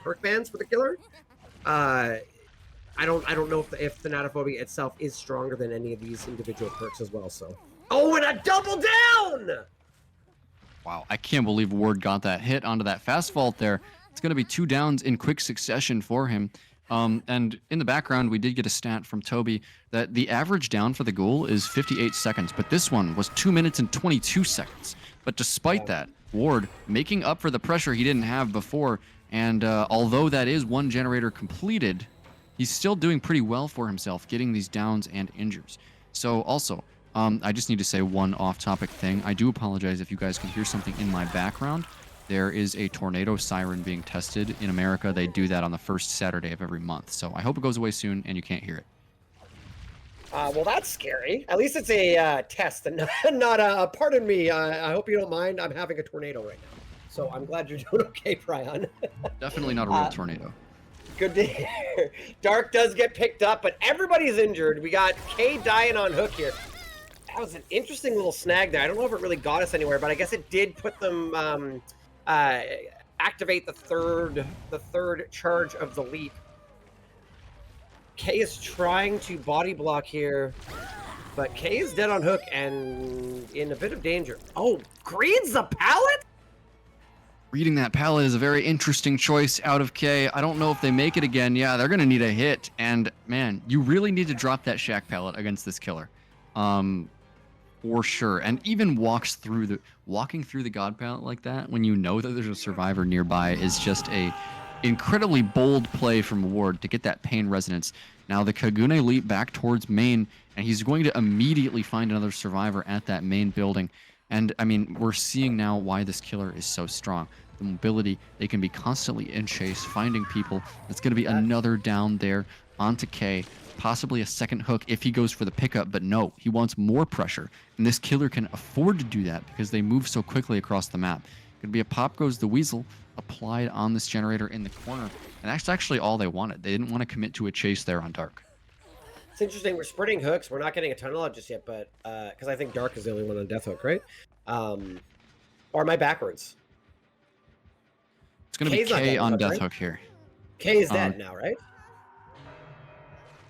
perk bans for the killer. I don't know if Thanatophobia itself is stronger than any of these individual perks as well. So, oh, and a double down! Wow, I can't believe Ward got that hit onto that fast vault there. It's going to be 2 downs in quick succession for him. And in the background, we did get a stat from Toby that the average down for the Ghoul is 58 seconds, but this one was 2 minutes and 22 seconds. But despite that, Ward making up for the pressure he didn't have before, and although that is 1 generator completed, he's still doing pretty well for himself, getting these downs and injures. So also, I just need to say one off-topic thing. I do apologize if you guys can hear something in my background. There is a tornado siren being tested in America. They do that on the first Saturday of every month. So I hope it goes away soon and you can't hear it. Well, that's scary. At least it's a test and not a pardon me. I hope you don't mind. I'm having a tornado right now. So I'm glad you're doing okay, Prion. Definitely not a real tornado. Good to hear. Dark does get picked up, but everybody's injured. We got K dying on hook here. That was an interesting little snag there. I don't know if it really got us anywhere, but I guess it did put them activate the third charge of the leap. K is trying to body block here, but K is dead on hook and in a bit of danger. Oh, Greed's the pallet? Reading that pallet is a very interesting choice out of K. I don't know if they make it again. Yeah, they're going to need a hit. And, man, you really need to drop that Shack pallet against this killer. For sure. And even walking through the God pallet like that when you know that there's a survivor nearby is just a incredibly bold play from Ward to get that pain resonance. Now the Kagune leap back towards main, and he's going to immediately find another survivor at that main building. And, I mean, we're seeing now why this killer is so strong. The mobility, they can be constantly in chase, finding people. It's going to be another down there onto K, possibly a second hook if he goes for the pickup, but no, he wants more pressure. And this killer can afford to do that because they move so quickly across the map. Going to be a pop goes the weasel applied on this generator in the corner. And that's actually all they wanted. They didn't want to commit to a chase there on Dark. It's interesting. We're spreading hooks. We're not getting a ton of love just yet, but because I think Dark is the only one on Death Hook, right? Or am I backwards? It's going to be K on Death Hook here. K is dead now, right?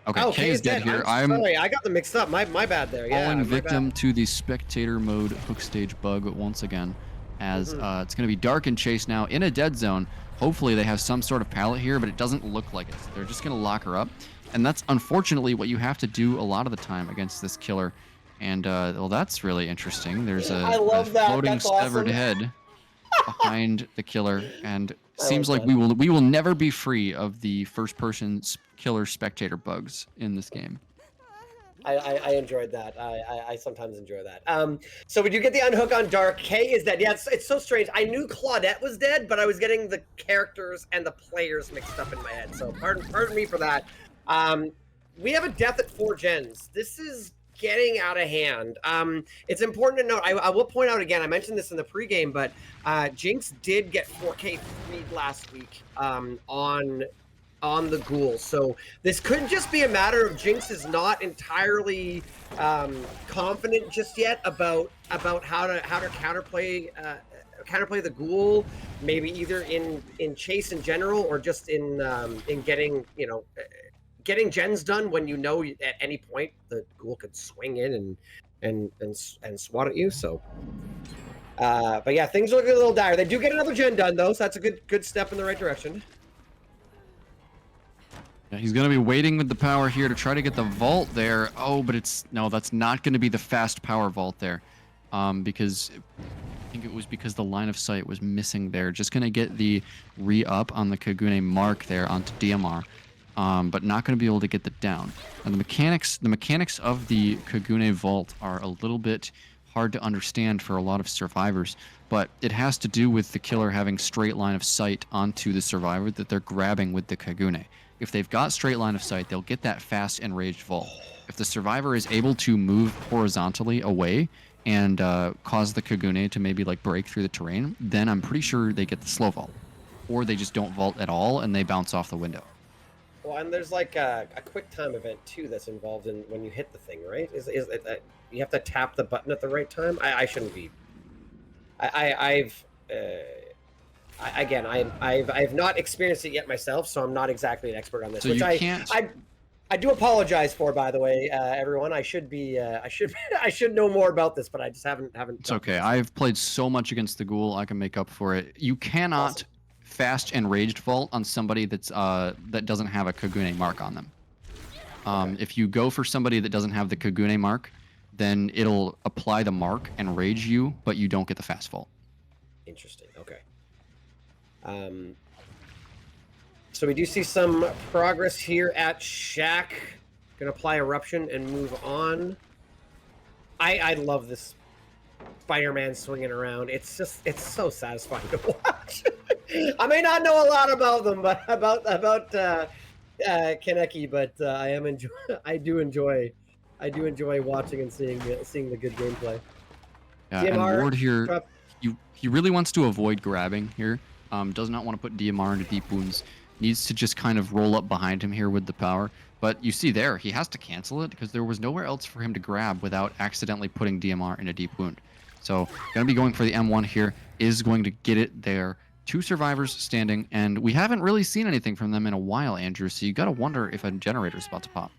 Okay, oh, K is dead here. I'm sorry, I got them mixed up. My bad there. Yeah, falling victim to the spectator mode hook stage bug once again. As it's going to be Dark and Chase now in a dead zone. Hopefully they have some sort of pallet here, but it doesn't look like it. They're just going to lock her up. And that's unfortunately what you have to do a lot of the time against this killer. And, well, that's really interesting. There's a floating severed head behind the killer. And Seems like we will never be free of the first-person killer spectator bugs in this game. I enjoyed that. I sometimes enjoy that. So we do get the unhook on Dark. Kay is dead. Yeah, it's so strange. I knew Claudette was dead, but I was getting the characters and the players mixed up in my head. So pardon me for that. We have a death at 4 gens. This is getting out of hand. It's important to note, I will point out again, I mentioned this in the pregame, but Jinx did get 4K freed last week on the Ghoul. So this could just be a matter of Jinx is not entirely confident just yet about how to counterplay the Ghoul, maybe either in chase in general or just in getting getting gens done when you know at any point the Ghoul could swing in and swat at you. So but yeah, things are looking a little dire. They do get another gen done though, so that's a good step in the right direction. Yeah, he's going to be waiting with the power here to try to get the vault there. Oh, but no, that's not going to be the fast power vault there. Because I think it was because the line of sight was missing there. Just going to get the re-up on the Kagune mark there onto DMR. But not going to be able to get the down. And the mechanics of the Kagune vault are a little bit hard to understand for a lot of survivors. But it has to do with the killer having straight line of sight onto the survivor that they're grabbing with the Kagune. If they've got straight line of sight, they'll get that fast enraged vault. If the survivor is able to move horizontally away and cause the Kagune to maybe like break through the terrain, then I'm pretty sure they get the slow vault. Or they just don't vault at all and they bounce off the window. Well, and there's like a quick time event too that's involved in when you hit the thing, right? Is it you have to tap the button at the right time? I shouldn't be. I've not experienced it yet myself, so I'm not exactly an expert on this. So which can't... I do apologize for, by the way, everyone. I should be I should know more about this, but I just haven't. It's okay. I've played so much against the Ghoul, I can make up for it. You cannot fast enraged vault on somebody that's that doesn't have a Kagune mark on them. Okay. If you go for somebody that doesn't have the Kagune mark, then it'll apply the mark and rage you, but you don't get the fast vault. Interesting. Okay. So we do see some progress here at Shack. Gonna apply Eruption and move on. I love this Spider-Man swinging around. It's so satisfying to watch. I may not know a lot about them, but about Kaneki, but I do enjoy watching and seeing the good gameplay. Yeah, DMR, and Ward here, he really wants to avoid grabbing here. Does not want to put DMR into deep wounds. Needs to just kind of roll up behind him here with the power. But you see there, he has to cancel it because there was nowhere else for him to grab without accidentally putting DMR in a deep wound. So going to be going for the M1 here, is going to get it there. 2 survivors standing, and we haven't really seen anything from them in a while, Andrew, so you got to wonder if a generator's about to pop.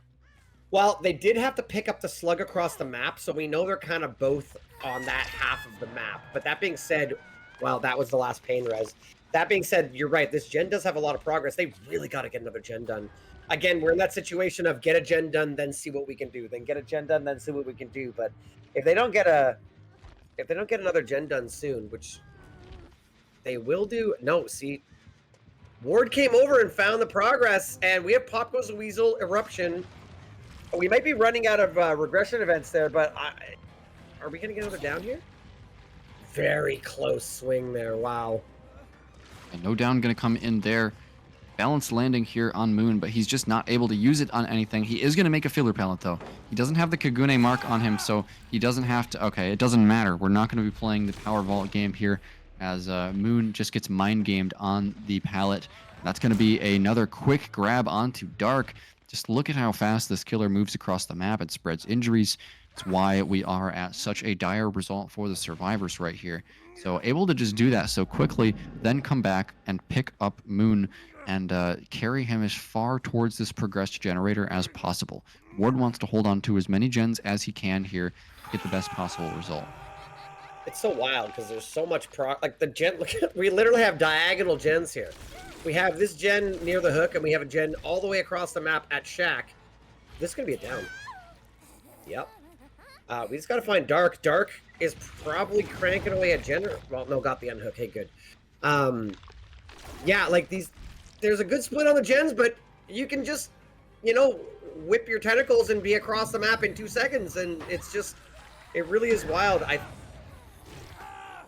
Well, they did have to pick up the slug across the map, so we know they're kind of both on that half of the map. But that being said, well, that was the last pain res. That being said, you're right. This gen does have a lot of progress. They really got to get another gen done. Again, we're in that situation of get a gen done, then see what we can do. Then get a gen done, then see what we can do. But if they don't get another gen done soon, which they will do. No, see, Ward came over and found the progress, and we have Pop Goes the Weasel, Eruption. We might be running out of regression events there, but are we going to get another down here? Very close swing there. Wow. And no down going to come in there. Balanced landing here on Moon, but he's just not able to use it on anything. He is going to make a filler pallet, though. He doesn't have the Kagune mark on him, so he doesn't have to... Okay, it doesn't matter. We're not going to be playing the Power Vault game here as Moon just gets mind-gamed on the pallet. That's going to be another quick grab onto Dark. Just look at how fast this killer moves across the map. It spreads injuries. It's why we are at such a dire result for the survivors right here. So able to just do that so quickly, then come back and pick up Moon and carry him as far towards this progressed generator as possible. Ward wants to hold on to as many gens as he can here to get the best possible result. It's so wild because there's so much like the gen. Look at, we literally have diagonal gens here. We have this gen near the hook, and we have a gen all the way across the map at Shack. This is gonna be a down. Yep. We just gotta find Dark. Dark is probably cranking away a gen. Well, no, got the unhook. Hey, good. Yeah, like there's a good split on the gens, but you can just, whip your tentacles and be across the map in 2 seconds, and it really is wild.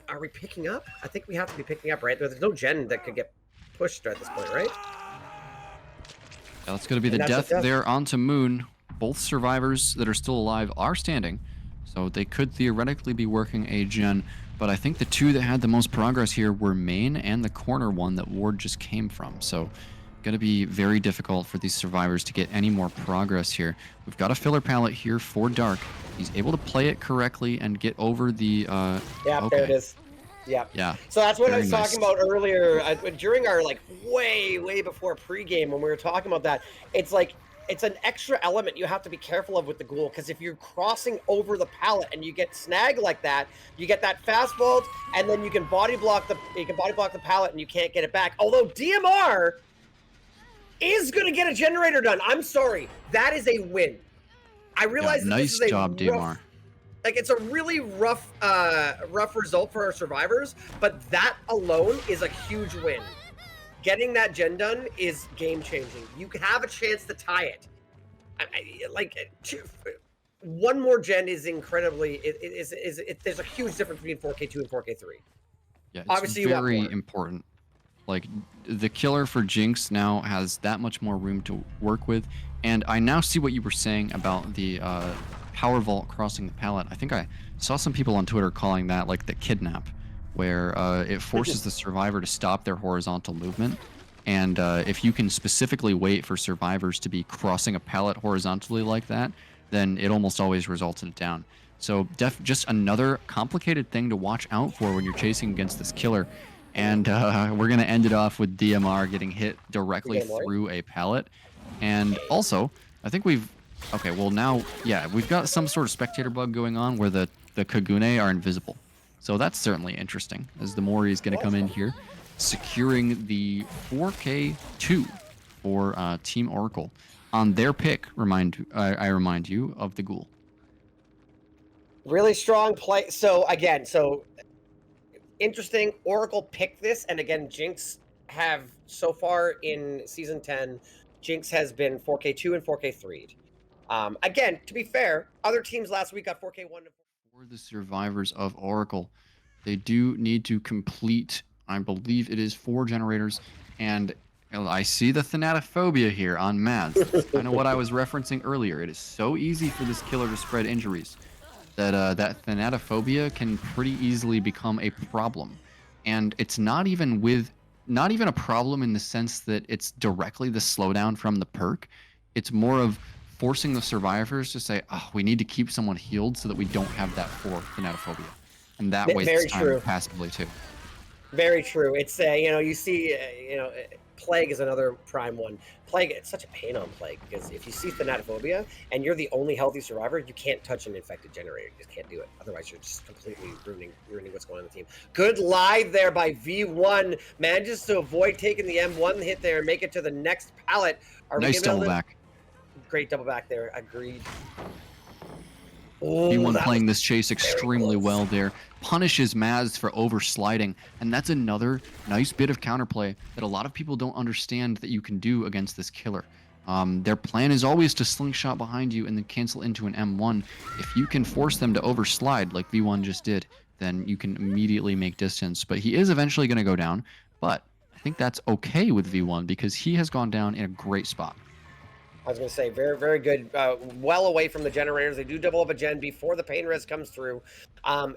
Are we picking up? I think we have to be picking up, right? There's no gen that could get pushed at this point, right? Yeah, that's going to be the death there onto Moon. Both survivors that are still alive are standing, so they could theoretically be working a gen, but I think the two that had the most progress here were main and the corner one that Ward just came from, so going to be very difficult for these survivors to get any more progress here. We've got a filler palette here for Dark. He's able to play it correctly and get over the... yeah, okay. There it is. Yeah. Yeah. So that's what I was talking about earlier during our way before pregame when we were talking about that. It's an extra element you have to be careful of with the Ghoul, because if you're crossing over the pallet and you get snagged like that, you get that fast vault, and then you can body block the pallet and you can't get it back. Although DMR is going to get a generator done. I'm sorry, that is a win. I realize that nice this is job, DMR. It's a really rough result for our survivors, but that alone is a huge win. Getting that gen done is game-changing. You can have a chance to tie it. One more gen is incredibly... there's a huge difference between 4K2 and 4K3. Yeah, it's obviously very important. Like, the killer for Jinx now has that much more room to work with, and I now see what you were saying about the power vault crossing the pallet. I think I saw some people on Twitter calling that like the kidnap, where it forces the survivor to stop their horizontal movement, and if you can specifically wait for survivors to be crossing a pallet horizontally like that, then it almost always results in a down. So just another complicated thing to watch out for when you're chasing against this killer. And we're going to end it off with DMR getting hit directly through a pallet. And also, I think we've got some sort of spectator bug going on where the Kagune are invisible. So that's certainly interesting, as the Mori is going to come in here, securing the 4K2 for Team Oracle. On their pick, I remind you of the Ghoul. Really strong play. So interesting. Oracle picked this, and again, Jinx have so far in season 10, Jinx has been 4K2 and 4K3'd. Again, to be fair, other teams last week got 4K1 to 4K. For the survivors of Oracle, they do need to complete, I believe it is 4 generators, and I see the thanatophobia here on Mads. That's kind of what I was referencing earlier. It is so easy for this killer to spread injuries that that thanatophobia can pretty easily become a problem. And it's not even a problem in the sense that it's directly the slowdown from the perk. It's more of forcing the survivors to say, oh, we need to keep someone healed so that we don't have that for thanatophobia. And that wastes time passively too. Very true. It's you see Plague is another prime one. Plague, it's such a pain on Plague, because if you see thanatophobia and you're the only healthy survivor, you can't touch an infected generator. You just can't do it. Otherwise, you're just completely ruining what's going on in the team. Good lie there by V1. Manages to avoid taking the M1 hit there and make it to the next pallet. Nice double back. Great double back there. Agreed. V1 playing this chase extremely well there. Punishes Maz for oversliding, and that's another nice bit of counterplay that a lot of people don't understand that you can do against this killer. Their plan is always to slingshot behind you and then cancel into an M1. If you can force them to overslide like V1 just did, then you can immediately make distance. But he is eventually going to go down, but I think that's okay with V1 because he has gone down in a great spot. I was going to say, very, very good. Well away from the generators. They do double up a gen before the pain res comes through.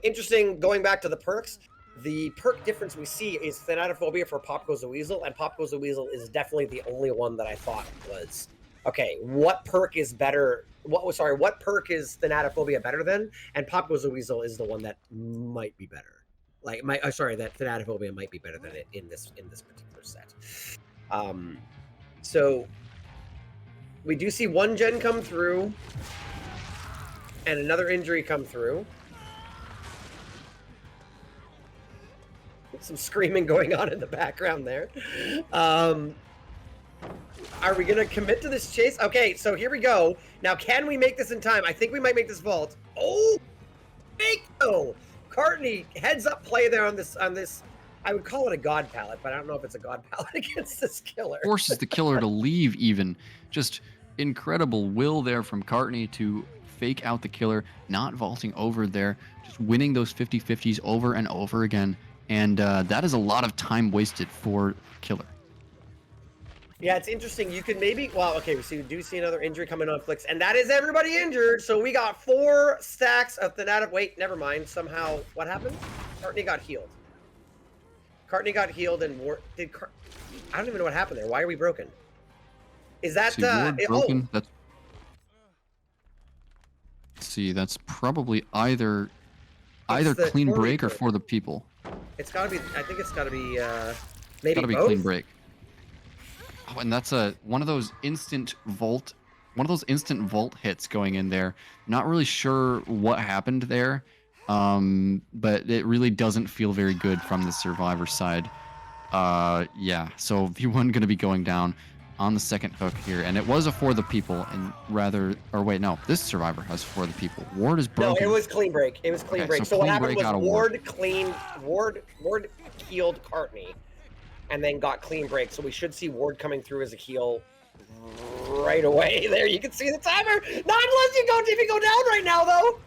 Interesting, going back to the perks, the perk difference we see is thanatophobia for Pop Goes the Weasel, and Pop Goes the Weasel is definitely the only one that I thought was, okay, what perk is better? What perk is thanatophobia better than? And Pop Goes the Weasel is the one that might be better. That thanatophobia might be better than it in this particular set. So we do see one gen come through and another injury come through. Some screaming going on in the background there. Are we going to commit to this chase? Okay, so here we go. Now, can we make this in time? I think we might make this vault. Oh, fake though. Cartney heads up play there on this I would call it a god pallet, but I don't know if it's a god pallet against this killer. Forces the killer to leave even. Just incredible will there from Cartney to fake out the killer, not vaulting over there, just winning those 50-50s over and over again. And that is a lot of time wasted for killer. Yeah, it's interesting. You could maybe, well, okay, we do see another injury coming on Flicks, and that is everybody injured. So we got 4 stacks of Thanatic. Wait, never mind. Somehow, what happened? Cartney got healed. Cartney got healed, and I don't even know what happened there. Why are we broken? Is that broken? That's, let's see, that's probably either clean break or for the people. It's gotta be. I think it's gotta be. Maybe it's gotta be both? Clean break. Oh, and that's one of those instant vault hits going in there. Not really sure what happened there, but it really doesn't feel very good from the survivor side. Yeah, so V1 going to be going down on the second hook here, and it was a for the people, and wait, no, this survivor has for the people. Ward is broken. No, it was clean break. It was clean break. So what happened was Ward healed Cartney, and then got clean break. So we should see Ward coming through as a heal right away. There, you can see the timer. Not unless you go down right now, though.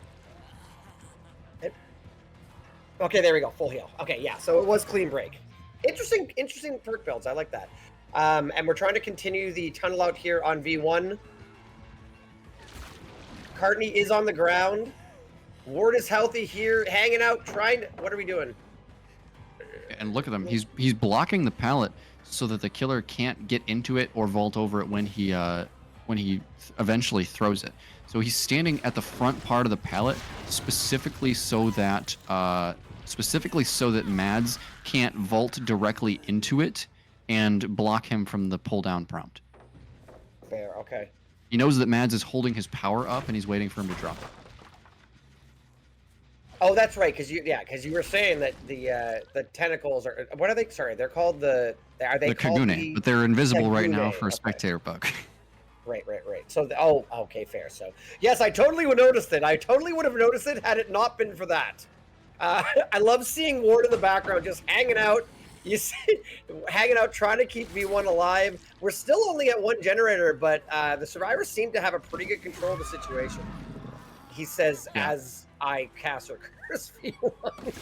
Okay, there we go. Full heal. Okay, yeah. So it was clean break. Interesting perk builds. I like that. And we're trying to continue the tunnel out here on V1. Cartney is on the ground. Ward is healthy here, hanging out, trying to... What are we doing? And look at him. He's blocking the pallet so that the killer can't get into it or vault over it when he eventually throws it. So he's standing at the front part of the pallet specifically so that Mads can't vault directly into it and block him from the pull down prompt. Fair, okay. He knows that Mads is holding his power up and he's waiting for him to drop it. Oh, that's right, because you were saying that the tentacles are, what are they? Sorry, they're called the Kagune, but they're invisible right now for a spectator bug. Right. So, okay, fair. So, yes, I totally would notice it. I totally would have noticed it had it not been for that. I love seeing Ward in the background just hanging out. You see, hanging out, trying to keep V1 alive. We're still only at 1 generator, but the survivors seem to have a pretty good control of the situation. He says, as I cast or curse V1.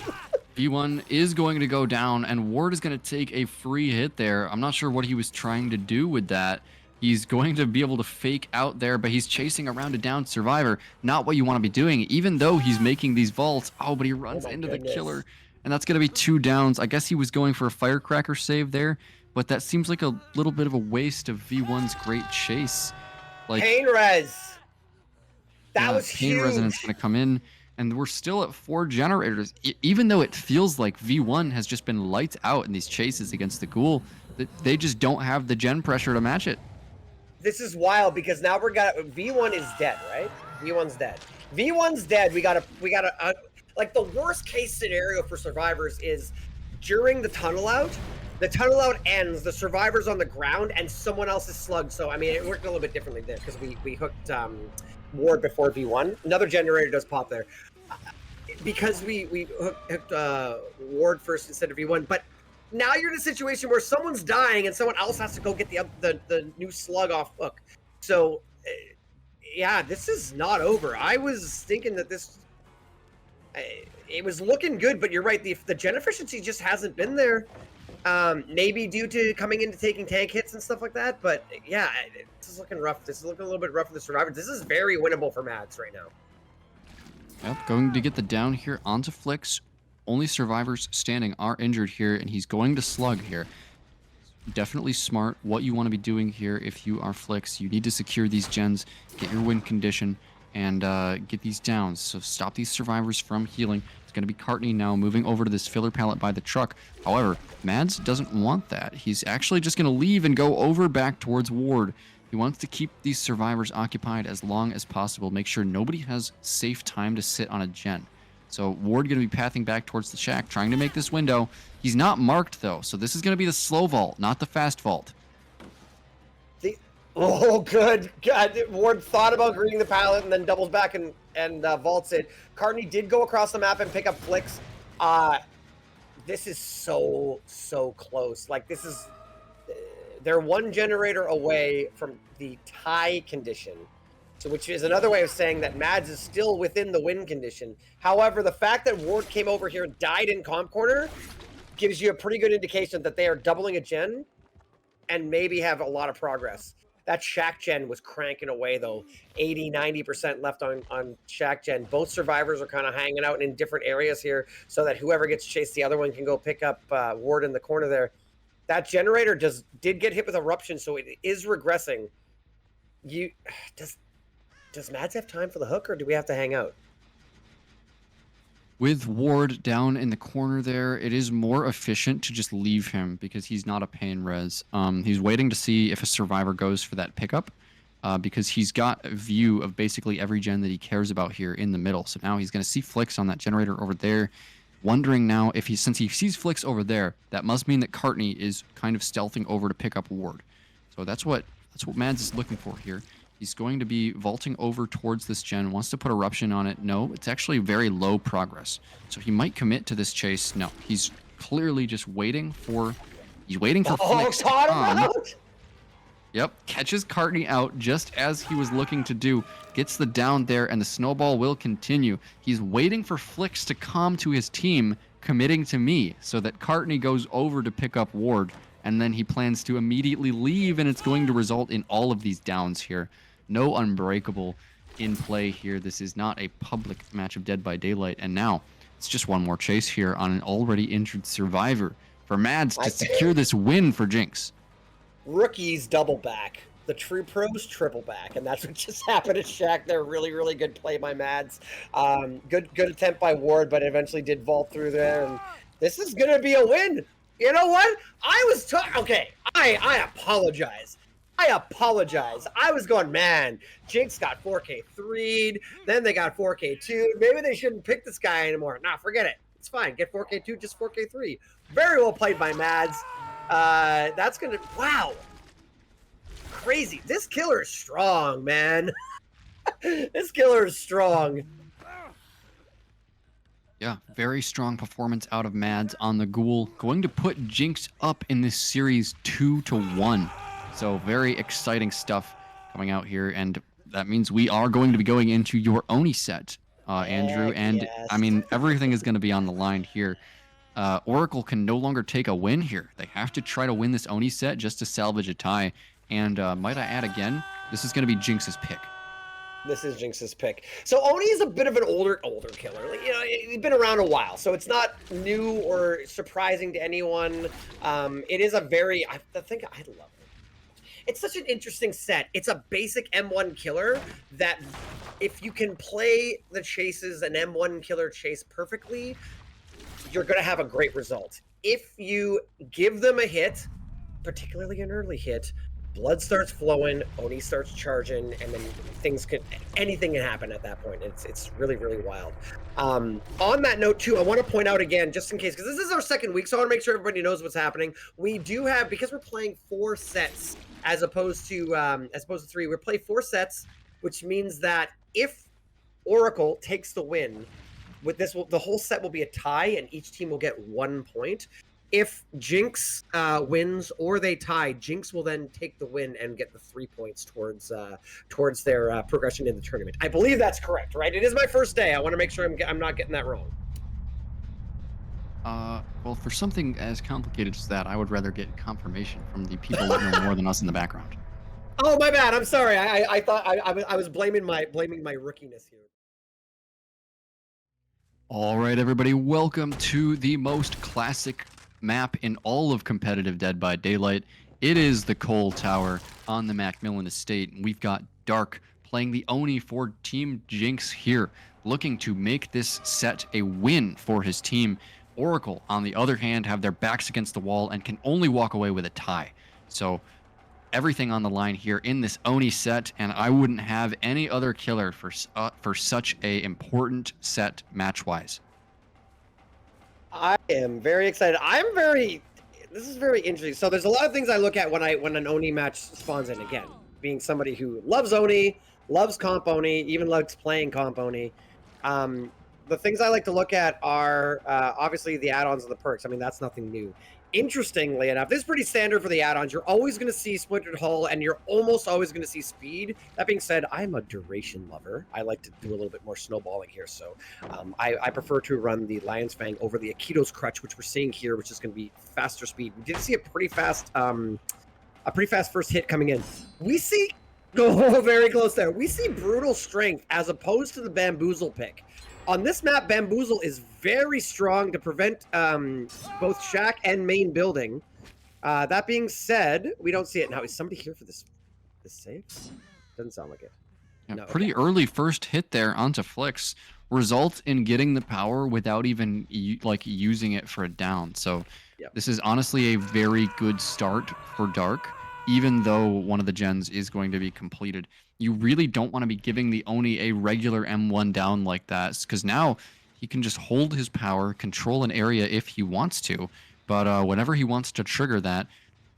V1 is going to go down, and Ward is going to take a free hit there. I'm not sure what he was trying to do with that. He's going to be able to fake out there, but he's chasing around a down survivor. Not what you want to be doing, even though he's making these vaults. Oh, but he runs into the killer, and that's going to be 2 downs. I guess he was going for a firecracker save there, but that seems like a little bit of a waste of V1's great chase. Like Pain res. That was Pain huge. Resonance going to come in. And we're still at 4 generators. Even though it feels like V1 has just been lights out in these chases against the Ghoul, they just don't have the gen pressure to match it. This is wild because now V1 is dead, right? V1's dead. V1's dead. We gotta like the worst case scenario for survivors is during the tunnel out ends, the survivor's on the ground and someone else is slugged. So I mean it worked a little bit differently there because we hooked Ward before V1. Another generator does pop there. Because we hooked Ward first instead of V1, but now you're in a situation where someone's dying and someone else has to go get the new slug off hook. So, yeah, this is not over. I was thinking that it was looking good, but you're right. The gen efficiency just hasn't been there. Maybe due to coming into taking tank hits and stuff like that. But yeah, this is looking rough. This is looking a little bit rough for the survivors. This is very winnable for Mads right now. Yep, going to get the down here onto Flicks. Only survivors standing are injured here, and he's going to slug here. Definitely smart. What you want to be doing here if you are Flicks, you need to secure these gens, get your win condition, and get these downs. So stop these survivors from healing. It's going to be Cartney now moving over to this filler pallet by the truck. However, Mads doesn't want that. He's actually just going to leave and go over back towards Ward. He wants to keep these survivors occupied as long as possible, make sure nobody has safe time to sit on a gen. So Ward going to be pathing back towards the shack, trying to make this window. He's not marked, though, so this is going to be the slow vault, not the fast vault. Oh, good. God, Ward thought about greening the pallet and then doubles back and vaults it. Cartney did go across the map and pick up Flicks. This is so close. Like, this is, they're one generator away from the tie condition. So, which is another way of saying that Mads is still within the win condition. However, the fact that Ward came over here and died in comp corner gives you a pretty good indication that they are doubling a gen and maybe have a lot of progress. That Shack gen was cranking away, though. 80, 90% left on Shack gen. Both survivors are kind of hanging out in different areas here so that whoever gets chased, the other one can go pick up Ward in the corner there. That generator did get hit with eruption, so it is regressing. Does Mads have time for the hook, or do we have to hang out? With Ward down in the corner there, it is more efficient to just leave him because he's not a pain res. He's waiting to see if a survivor goes for that pickup because he's got a view of basically every gen that he cares about here in the middle. So now he's going to see Flicks on that generator over there, wondering now if since he sees Flicks over there, that must mean that Cartney is kind of stealthing over to pick up Ward. So that's what Mads is looking for here. He's going to be vaulting over towards this gen, wants to put eruption on it. No, it's actually very low progress. So he might commit to this chase. No, he's clearly just waiting for Flicks to come. Yep, catches Cartney out just as he was looking to do. Gets the down there, and the snowball will continue. He's waiting for Flicks to come to his team, committing to me, so that Cartney goes over to pick up Ward. And then he plans to immediately leave, and it's going to result in all of these downs here. No Unbreakable in play here. This is not a public match of Dead by Daylight. And now it's just one more chase here on an already injured survivor for Mads to secure this win for Jinx. Rookies double back. The true pros triple back. And that's what just happened at Shack there. Really good play by Mads. Good attempt by Ward, but eventually did vault through there. And this is going to be a win. You know what? Okay, I apologize. I was going, man, Jinx got 4K 3'd, then they got 4K 2'd. Maybe they shouldn't pick this guy anymore. Nah, forget it. It's fine. Get 4K 2, just 4K 3. Very well played by Mads. That's going to, wow. Crazy. This killer is strong, man. This killer is strong. Yeah, very strong performance out of Mads on the Ghoul. Going to put Jinx up in this series 2-1. So very exciting stuff coming out here. And that means we are going to be going into your Oni set, Andrew. And yes. I mean, everything is going to be on the line here. Oracle can no longer take a win here. They have to try to win this Oni set just to salvage a tie. And might I add again, this is going to be Jinx's pick. This is Jinx's pick. So Oni is a bit of an older killer. You know, he's been around a while, so it's not new or surprising to anyone. It is a very, I think I love it. It's such an interesting set. It's a basic M1 killer that if you can play the chases, an M1 killer chase perfectly, you're going to have a great result. If you give them a hit, particularly an early hit, blood starts flowing, Oni starts charging, and then anything can happen at that point. It's really wild. On that note too, I want to point out again, just in case, because this is our second week, so I want to make sure everybody knows what's happening. We do have, because we're playing 4 sets as opposed to 3, we're playing 4 sets, which means that if Oracle takes the win, with this, the whole set will be a tie, and each team will get 1 point. If Jinx wins or they tie, Jinx will then take the win and get the 3 points towards their progression in the tournament. I believe that's correct, right? It is my first day. I want to make sure I'm not getting that wrong. Well, for something as complicated as that, I would rather get confirmation from the people that know more than us in the background. Oh, my bad. I'm sorry. I thought I was blaming my rookiness here. All right, everybody. Welcome to the most classic map in all of competitive Dead by Daylight. It is the Coal Tower on the Macmillan Estate. We've got Dark playing the Oni for Team Jinx here, looking to make this set a win for his team. Oracle, on the other hand, have their backs against the wall and can only walk away with a tie. So everything on the line here in this Oni set, and I wouldn't have any other killer for such a important set match-wise. I am very excited. This is very interesting. So there's a lot of things I look at when an Oni match spawns in. Again, being somebody who loves Oni, loves comp Oni, even loves playing comp Oni. the things I like to look at are obviously the add-ons and the perks. I mean, that's nothing new. Interestingly enough, this is pretty standard for the add-ons. You're always going to see Splintered Hull, and you're almost always going to see Speed. That being said, I'm a duration lover. I like to do a little bit more snowballing here, so I prefer to run the Lion's Fang over the Akito's Crutch, which we're seeing here, which is going to be faster speed. We did see a pretty fast first hit coming in. We see very close there. We see Brutal Strength as opposed to the Bamboozle pick. On this map, Bamboozle is very strong to prevent both Shack and main building. That being said, we don't see it now. Is somebody here for this save? Doesn't sound like it. Yeah, no, pretty okay. early first hit there onto Flix results in getting the power without even using it for a down. So Yep. This is honestly a very good start for Dark, even though one of the gens is going to be completed. You really don't want to be giving the Oni a regular M1 down like that, because now he can just hold his power, control an area if he wants to, but whenever he wants to trigger that,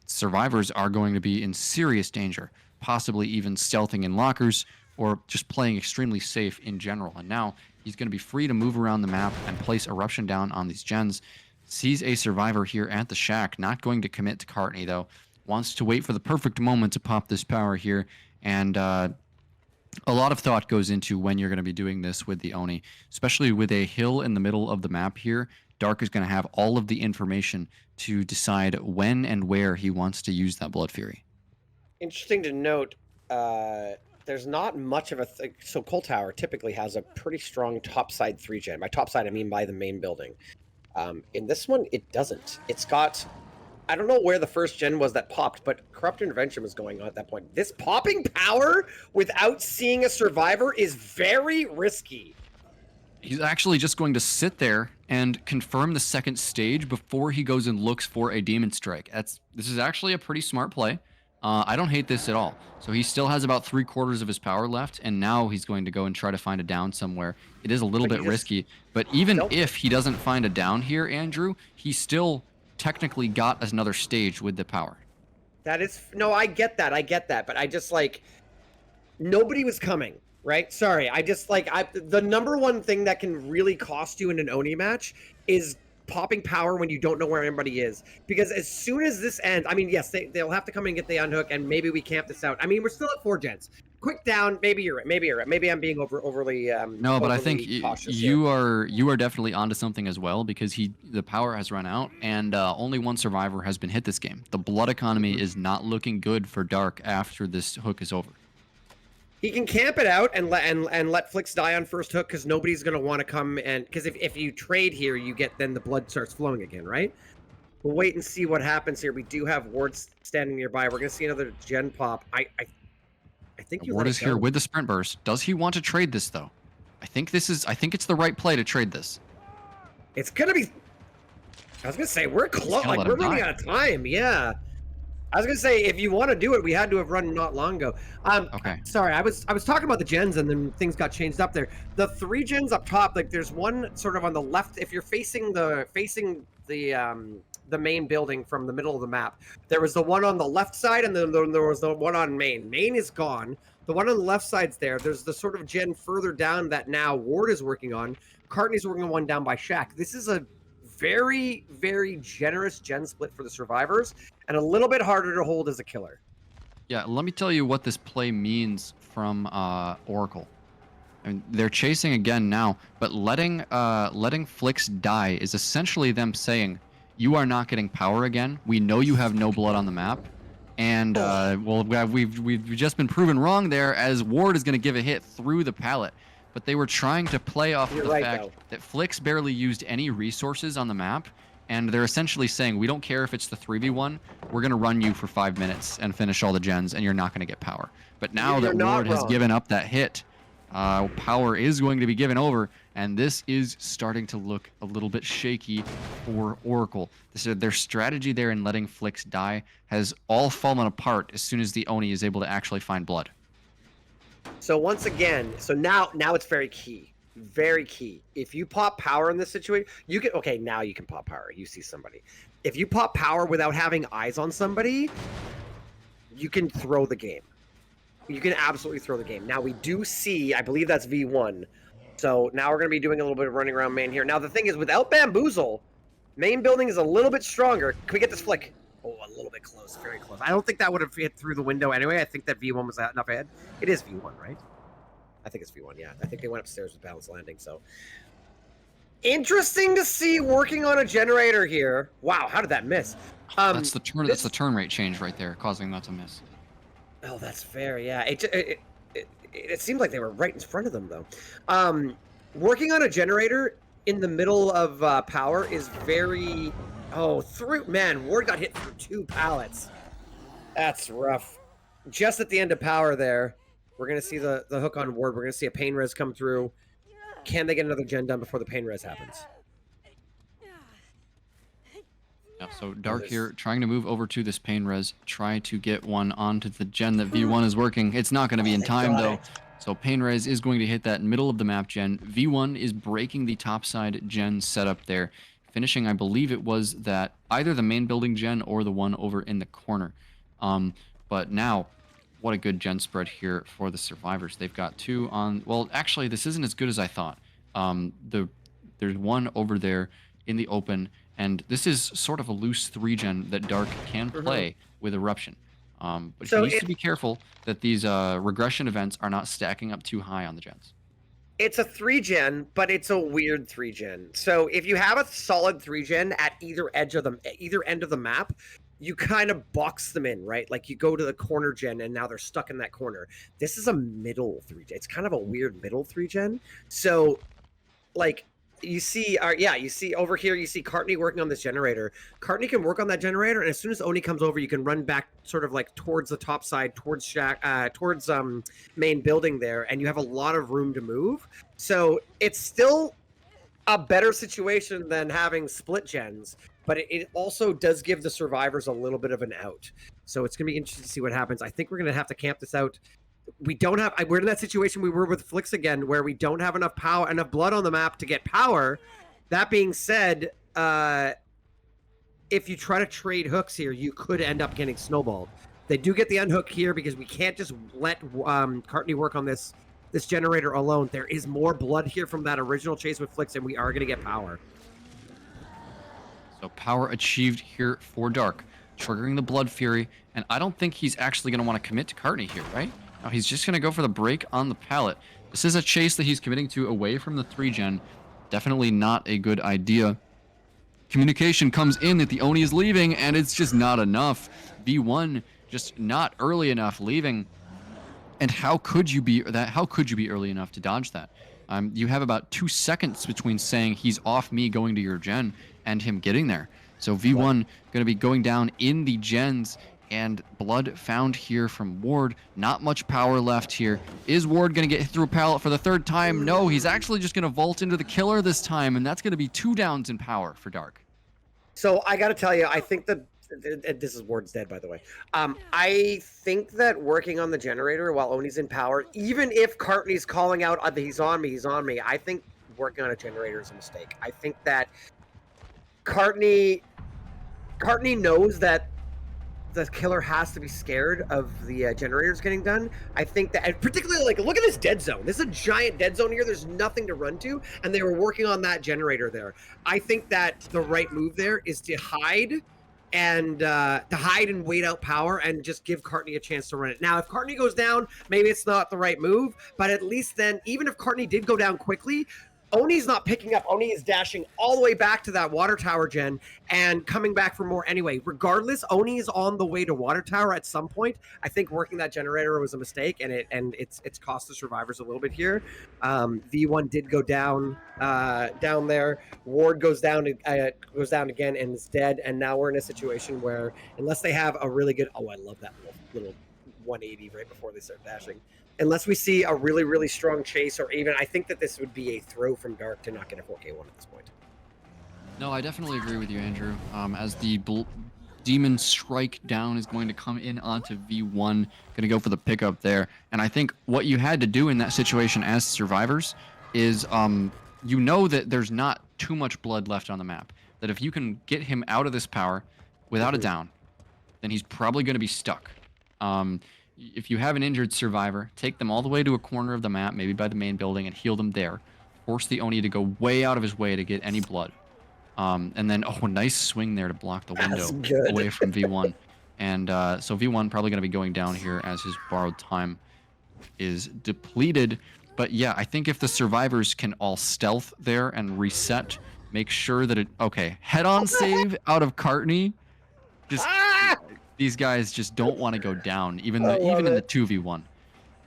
survivors are going to be in serious danger, possibly even stealthing in lockers or just playing extremely safe in general. And now he's going to be free to move around the map and place Eruption down on these gens. Sees a survivor here at the Shack, not going to commit to Cartney though. Wants to wait for the perfect moment to pop this power here, and a lot of thought goes into when you're going to be doing this with the Oni, especially with a hill in the middle of the map here. Dark is going to have all of the information to decide when and where he wants to use that Blood Fury. Interesting to note, there's not much of a so Coal Tower typically has a pretty strong topside 3-gen. By topside, I mean by the main building. In this one, it doesn't. It's got, I don't know where the first gen was that popped, but Corrupt Intervention was going on at that point. This popping power without seeing a survivor is very risky. He's actually just going to sit there and confirm the second stage before he goes and looks for a Demon Strike. This is actually a pretty smart play. I don't hate this at all. So he still has about 3/4 of his power left, and now he's going to go and try to find a down somewhere. It is a little bit risky, but even if he doesn't find a down here, Andrew, he still technically got another stage with the power. That is, no, I get that, but I just like, nobody was coming, right? Sorry, I just like, the number one thing that can really cost you in an Oni match is popping power when you don't know where anybody is. Because as soon as this ends, I mean, yes, they'll have to come and get the unhook, and maybe we camp this out. I mean, we're still at 4 gens. Quick down, maybe you're right. Maybe I'm being overly no, but I think you here. are definitely onto something as well, because the power has run out, and only one survivor has been hit this game. The blood economy is not looking good for Dark after this hook is over. He can camp it out and let Flix die on first hook, because nobody's going to want to come, and because if you trade here, you get, then the blood starts flowing again, right? We'll wait and see what happens here. We do have wards standing nearby. We're going to see another gen pop. I think Ward is here with the sprint burst. Does he want to trade this though? I think it's the right play to trade this. It's gonna be. I was gonna say we're close. Like we're running out of time. Yeah. I was gonna say if you want to do it, we had to have run not long ago. Okay. Sorry, I was talking about the gens, and then things got changed up there. The 3 gens up top, like there's one sort of on the left. If you're facing the main building from the middle of the map, there was the one on the left side, and then there was the one on main. Main is gone. The one on the left side's there. There's the sort of gen further down that now Ward is working on. Cartney's working on one down by Shack. This is a very, very generous gen split for the survivors, and a little bit harder to hold as a killer. Yeah, let me tell you what this play means from Oracle. I mean, they're chasing again now, but letting Flix die is essentially them saying, you are not getting power again. We know you have no blood on the map. And, well, we've just been proven wrong there, as Ward is going to give a hit through the pallet. But they were trying to play off the fact that Flix barely used any resources on the map, and they're essentially saying, we don't care if it's the 3v1, we're going to run you for 5 minutes and finish all the gens, and you're not going to get power. But now that Ward has given up that hit, power is going to be given over, and this is starting to look a little bit shaky for Oracle. Their strategy there in letting Flix die has all fallen apart as soon as the Oni is able to actually find blood. So once again, now it's very key. Very key. If you pop power in this situation, you can, okay, now you can pop power. You see somebody. If you pop power without having eyes on somebody, you can throw the game. You can absolutely throw the game. Now we do see, I believe that's V1, So now we're going to be doing a little bit of running around main here. Now the thing is, without Bamboozle, main building is a little bit stronger. Can we get this flick? Oh, a little bit close, very close. I don't think that would have hit through the window anyway. I think that V1 was enough ahead. It is V1, right? I think it's V1, yeah. I think they went upstairs with Balance Landing, so. Interesting to see working on a generator here. Wow, how did that miss? That's the turn. That's the turn rate change right there, causing that to miss. Oh, that's fair, yeah. It seemed like they were right in front of them, though. Working on a generator in the middle of power is very... Oh, man, Ward got hit through 2 pallets. That's rough. Just at the end of power there, we're going to see the hook on Ward. We're going to see a pain res come through. Can they get another gen done before the pain res happens? Yeah, so Dark here trying to move over to this pain res, try to get one onto the gen that V1 is working. It's not going to be in time, though. So pain res is going to hit that middle of the map gen. V1 is breaking the topside gen setup there. Finishing, I believe it was that either the main building gen or the one over in the corner. But now, what a good gen spread here for the survivors. They've got 2 on... Well, actually, this isn't as good as I thought. There's one over there in the open, and this is sort of a loose 3-gen that Dark can play with Eruption. But so he needs to be careful that these regression events are not stacking up too high on the gens. It's a 3-gen, but it's a weird 3-gen. So if you have a solid 3-gen at either end of the map, you kind of box them in, right? Like you go to the corner gen and now they're stuck in that corner. This is a middle 3-gen. It's kind of a weird middle 3-gen. So like you see over here, you see Cartney working on this generator. Cartney can work on that generator, and as soon as Oni comes over, you can run back sort of like towards the top side, towards main building there, and you have a lot of room to move. So it's still a better situation than having split gens, but it also does give the survivors a little bit of an out. So it's going to be interesting to see what happens. I think we're going to have to camp this out. We're in that situation we were with Flicks again, where we don't have enough power, enough blood on the map to get power. That being said, if you try to trade hooks here, you could end up getting snowballed. They do get the unhook here because we can't just let Cartney work on this generator alone. There is more blood here from that original chase with Flicks, and we are going to get power. So power achieved here for Dark, triggering the Blood Fury, and I don't think he's actually going to want to commit to Cartney here, right? No, he's just going to go for the break on the pallet. This is a chase that he's committing to away from the 3-gen. Definitely not a good idea. Communication comes in that the Oni is leaving, and it's just not enough. V1 just not early enough leaving. And how could you be early enough to dodge that? You have about 2 seconds between saying he's off me going to your gen and him getting there. So V1 going to be going down in the gens, and blood found here from Ward. Not much power left here. Is Ward going to get through a pallet for the 3rd time? No, he's actually just going to vault into the killer this time, and that's going to be 2 downs in power for Dark. So I got to tell you, I think that this is Ward's dead, by the way. I think that working on the generator while Oni's in power, even if Cartney's calling out, he's on me, I think working on a generator is a mistake. I think that Cartney knows that the killer has to be scared of the generators getting done. I think that, and particularly, like, look at this dead zone. This is a giant dead zone here. There's nothing to run to, and they were working on that generator there. I think that the right move there is to hide and wait out power and just give Cartney a chance to run it. Now, if Cartney goes down, maybe it's not the right move, but at least then, even if Cartney did go down quickly, Oni's not picking up. Oni is dashing all the way back to that water tower gen and coming back for more anyway. Regardless, Oni is on the way to water tower at some point. I think working that generator was a mistake, and it's cost the survivors a little bit here. V1 did go down down there. Ward goes down again and is dead. And now we're in a situation where unless they have a really good, I love that little 180 right before they start dashing. Unless we see a really, really strong chase, or even, I think that this would be a throw from Dark to not get a 4K1 at this point. No, I definitely agree with you, Andrew. As the Demon Strike down is going to come in onto V1, going to go for the pickup there. And I think what you had to do in that situation as survivors is, you know that there's not too much blood left on the map. That if you can get him out of this power without a down, then he's probably going to be stuck. If you have an injured survivor, take them all the way to a corner of the map, maybe by the main building, and heal them there. force the Oni to go way out of his way to get any blood. And then, oh, nice swing there to block the window away from V1. And so V1 probably going to be going down here as his borrowed time is depleted. But yeah, I think if the survivors can all stealth there and reset, make sure that it... Okay, head-on save out of Cartney. Just these guys just don't want to go down, even in the 2v1.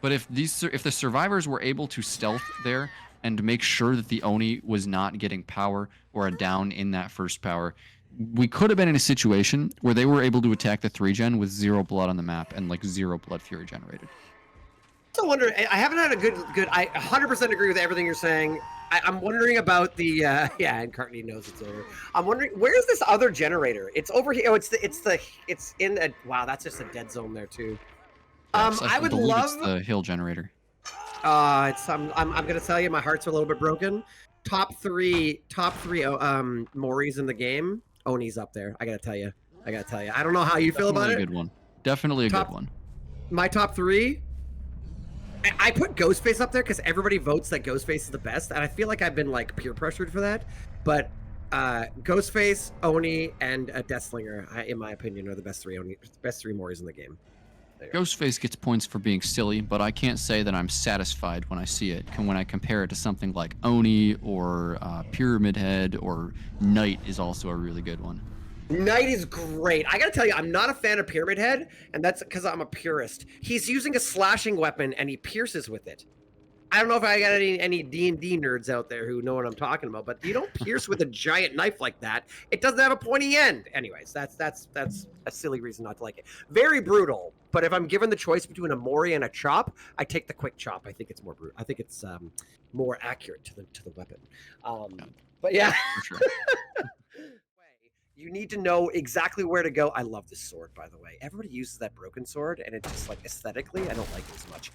But if the survivors were able to stealth there and make sure that the Oni was not getting power or a down in that first power, we could have been in a situation where they were able to attack the 3-gen with 0 blood on the map and like 0 blood fury generated. I wonder. I haven't had a good. I 100% agree with everything you're saying. I'm wondering about the. Yeah, and Cartney knows it's over. I'm wondering where's this other generator? It's over here. Oh, it's in a. Wow, that's just a dead zone there too. Yes, I would love it's the hill generator. I'm gonna tell you, my heart's a little bit broken. Top three Moris in the game. Oni's up there. I gotta tell you. I don't know how you feel about it. Definitely a good one. Definitely a good one. My top 3. I put Ghostface up there because everybody votes that Ghostface is the best, and I feel like I've been like peer pressured for that. But Ghostface, Oni, and Deathslinger, in my opinion, are the best 3 Moris in the game. Ghostface gets points for being silly, but I can't say that I'm satisfied when I see it. When I compare it to something like Oni or Pyramid Head or Knight is also a really good one. Knight is great. I gotta tell you, I'm not a fan of Pyramid Head, and that's because I'm a purist. He's using a slashing weapon, and he pierces with it. I don't know if I got any D&D nerds out there who know what I'm talking about, but you don't pierce with a giant knife like that. It doesn't have a pointy end. Anyways, that's a silly reason not to like it. Very brutal, but if I'm given the choice between a Mori and a chop, I take the quick chop. I think it's more brutal. I think it's more accurate to the weapon. But yeah. For sure. You need to know exactly where to go. I love this sword, by the way. Everybody uses that broken sword, and it just, like, aesthetically, I don't like it as much.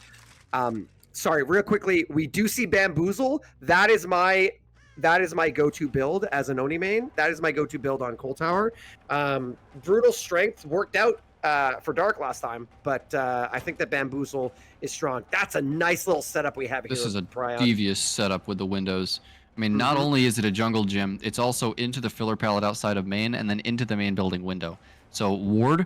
Sorry, real quickly, we do see Bamboozle. That is my go-to build as an Oni main. That is my go-to build on Coal Tower. Brutal Strength worked out for Dark last time, but I think that Bamboozle is strong. That's a nice little setup we have here. This is a devious setup with the windows. I mean, not only is it a jungle gym, it's also into the filler palette outside of main and then into the main building window. So Ward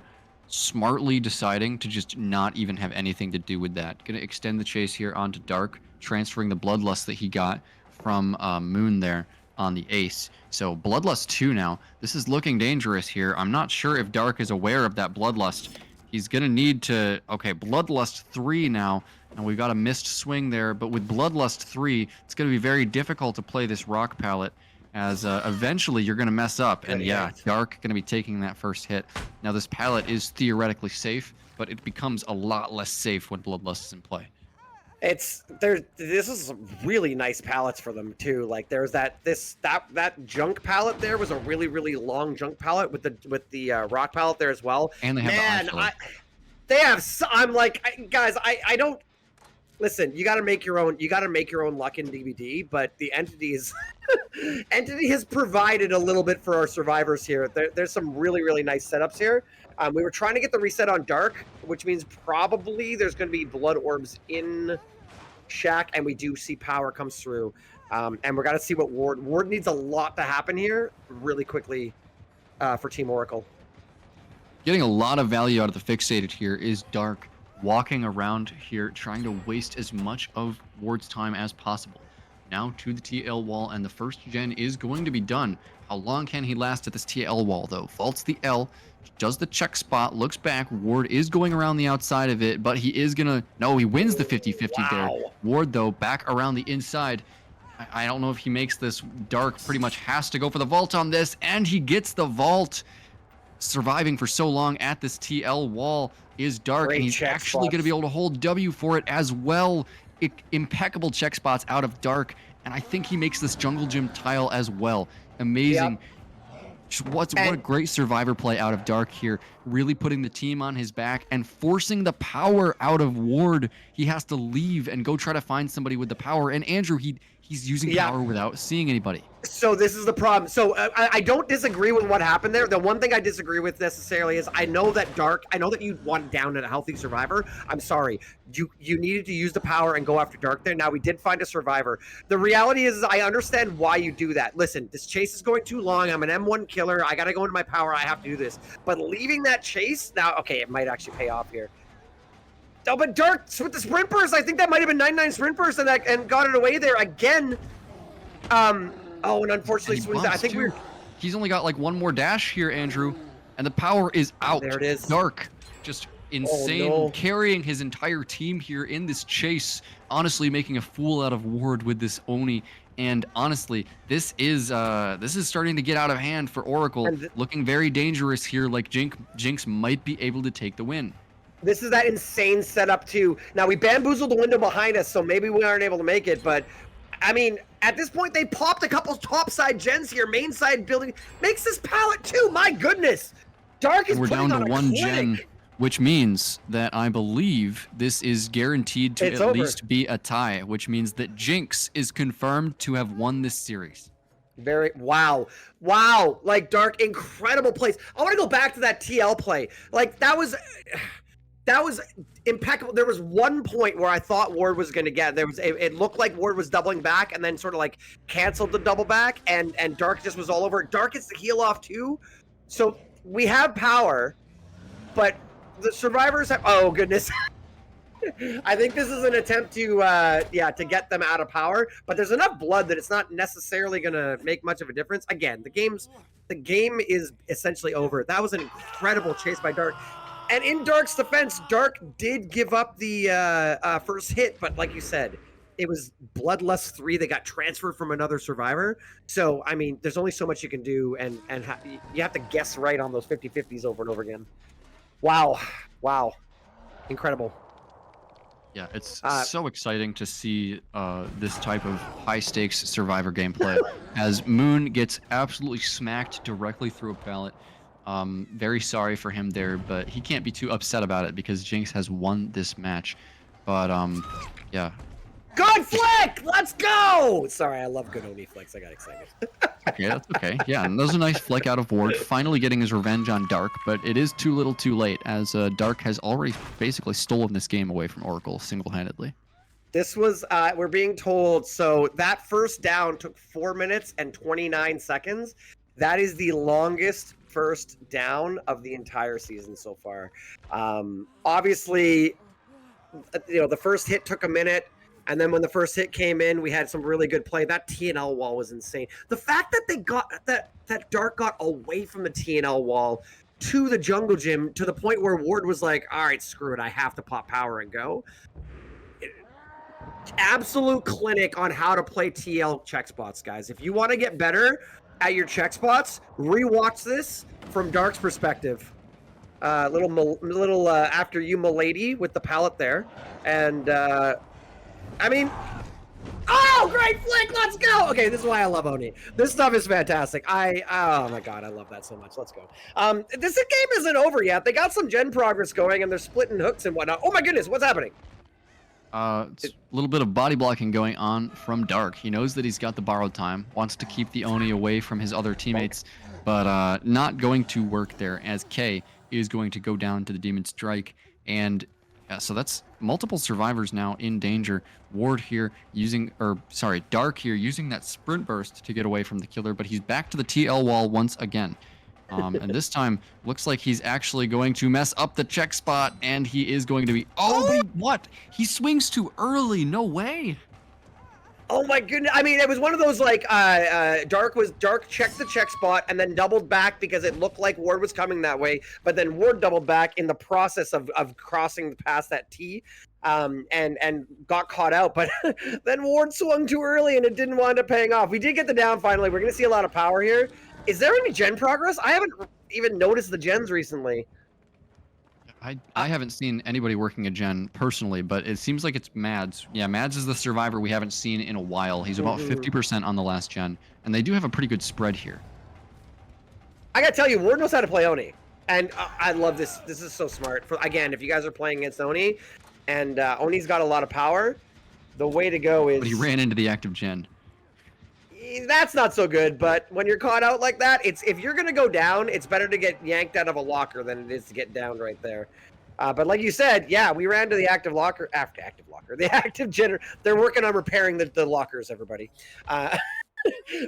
smartly deciding to just not even have anything to do with that. Going to extend the chase here onto Dark, transferring the Bloodlust that he got from Moon there on the Ace. So Bloodlust 2 now. This is looking dangerous here. I'm not sure if Dark is aware of that Bloodlust. He's going to need to... Okay, Bloodlust 3 now. And we've got a missed swing there, but with Bloodlust 3, it's going to be very difficult to play this rock palette, as eventually you're going to mess up. And yeah, Dark going to be taking that first hit. Now this palette is theoretically safe, but it becomes a lot less safe when Bloodlust is in play. This is some really nice palettes for them too. Like there's that junk palette there was a really long junk palette with the rock palette there as well. And they have I'm like, guys, I don't. Listen, you got to make your own. You got to make your own luck in DBD, but the entity has provided a little bit for our survivors here. There's some really nice setups here. We were trying to get the reset on Dark, which means probably there's going to be blood orbs in Shack, and we do see power comes through. And we're got to see what Ward needs a lot to happen here really quickly for Team Oracle. Getting a lot of value out of the fixated here is Dark. Walking around here, trying to waste as much of Ward's time as possible. Now to the TL wall, and the first gen is going to be done. How long can he last at this TL wall, though? Vaults the L, does the check spot, looks back. Ward is going around the outside of it, but he is gonna... No, he wins the 50-50 there. Ward, though, back around the inside. I don't know if he makes this. Dark pretty much has to go for the vault on this, and he gets the vault. Surviving for so long at this TL wall is Dark, and he's actually going to be able to hold W for it as well. Impeccable check spots out of Dark, and I think he makes this jungle gym tile as well. Amazing. Yep. What a great survivor play out of Dark here, really putting the team on his back and forcing the power out of Ward. He has to leave and go try to find somebody with the power, and Andrew, he He's using power without seeing anybody. So this is the problem. So I don't disagree with what happened there. The one thing I disagree with necessarily is I know that you want down a healthy survivor. I'm sorry. You needed to use the power and go after Dark there. Now, we did find a survivor. The reality is I understand why you do that. Listen, this chase is going too long. I'm an M1 killer. I got to go into my power. I have to do this. But leaving that chase, now, okay, it might actually pay off here. Oh, but Dark with the sprint burst, I think that might have been 99 sprint burst and got it away there again. Oh, and unfortunately, swings that. I think he's only got like one more dash here, Andrew, and the power is out. There it is. Dark, just insane, carrying his entire team here in this chase. Honestly, making a fool out of Ward with this Oni. And honestly, this is starting to get out of hand for Oracle. Looking very dangerous here. Like Jinx might be able to take the win. This is that insane setup too. Now we bamboozled the window behind us, so maybe we aren't able to make it, but I mean, at this point, they popped a couple top side gens here. Main side building makes this pallet too. My goodness, Dark is putting on a clinic. We're down to one gen, which means that I believe this is guaranteed to at least be a tie, which means that Jinx is confirmed to have won this series. Wow. Like Dark, incredible plays. I want to go back to that TL play. Like that was impeccable. There was one point where I thought Ward was going to get. It looked like Ward was doubling back and then sort of like canceled the double back, and Dark just was all over it. Dark gets the heal off too. So we have power, but the survivors have. Oh goodness. I think this is an attempt to get them out of power, but there's enough blood that it's not necessarily going to make much of a difference. Again, the game is essentially over. That was an incredible chase by Dark. And in Dark's defense, Dark did give up the first hit, but like you said, it was Bloodlust 3 that got transferred from another survivor. So, I mean, there's only so much you can do, and you have to guess right on those 50-50s over and over again. Wow. Incredible. Yeah, it's so exciting to see this type of high-stakes survivor gameplay as Moon gets absolutely smacked directly through a pallet. Very sorry for him there, but he can't be too upset about it because Jinx has won this match. But yeah. Good flick! Let's go! Sorry, I love good Oni flicks. I got excited. Okay, that's okay. Yeah, and that was a nice flick out of Ward, finally getting his revenge on Dark, but it is too little too late, as Dark has already basically stolen this game away from Oracle single-handedly. This was, we're being told, so that first down took 4 minutes and 29 seconds. That is the longest first down of the entire season so far. Obviously, the first hit took a minute, and then when the first hit came in, we had some really good play. That TNL wall was insane. The fact that they got that Dark got away from the TNL wall to the jungle gym to the point where Ward was like, all right, screw it, I have to pop power and go. Absolute clinic on how to play TL check spots, guys. If you want to get better at your check spots, rewatch this from Dark's perspective. Little after you, milady, with the pallet there, and I mean, oh, great flick! Let's go. Okay, this is why I love Oni. This stuff is fantastic. Oh my god, I love that so much. Let's go. This game isn't over yet. They got some gen progress going, and they're splitting hooks and whatnot. Oh my goodness, what's happening? It's a little bit of body blocking going on from Dark. He knows that he's got the borrowed time, wants to keep the Oni away from his other teammates, but not going to work there, as K is going to go down to the Demon Strike. And so that's multiple survivors now in danger. Ward here Dark here using that sprint burst to get away from the killer, but he's back to the TL wall once again. And this time, looks like he's actually going to mess up the check spot, and he is going to be... Oh, what? He swings too early. No way. Oh my goodness. I mean, it was one of those, like, Dark checked the check spot and then doubled back because it looked like Ward was coming that way, but then Ward doubled back in the process of crossing past that T, and got caught out, but then Ward swung too early and it didn't wind up paying off. We did get the down finally. We're going to see a lot of power here. Is there any gen progress? I haven't even noticed the gens recently. I haven't seen anybody working a gen personally, but it seems like it's Mads. Yeah, Mads is the survivor we haven't seen in a while. He's about 50% on the last gen, and they do have a pretty good spread here. I gotta tell you, Ward knows how to play Oni, and I love this. This is so smart. Again, if you guys are playing against Oni, and Oni's got a lot of power, the way to go is... But he ran into the active gen. that's not so good. But when you're caught out like that, if you're gonna go down, it's better to get yanked out of a locker than it is to get downed right there. But like you said, yeah, we ran to the active locker. The active generator. They're working on repairing the lockers. Everybody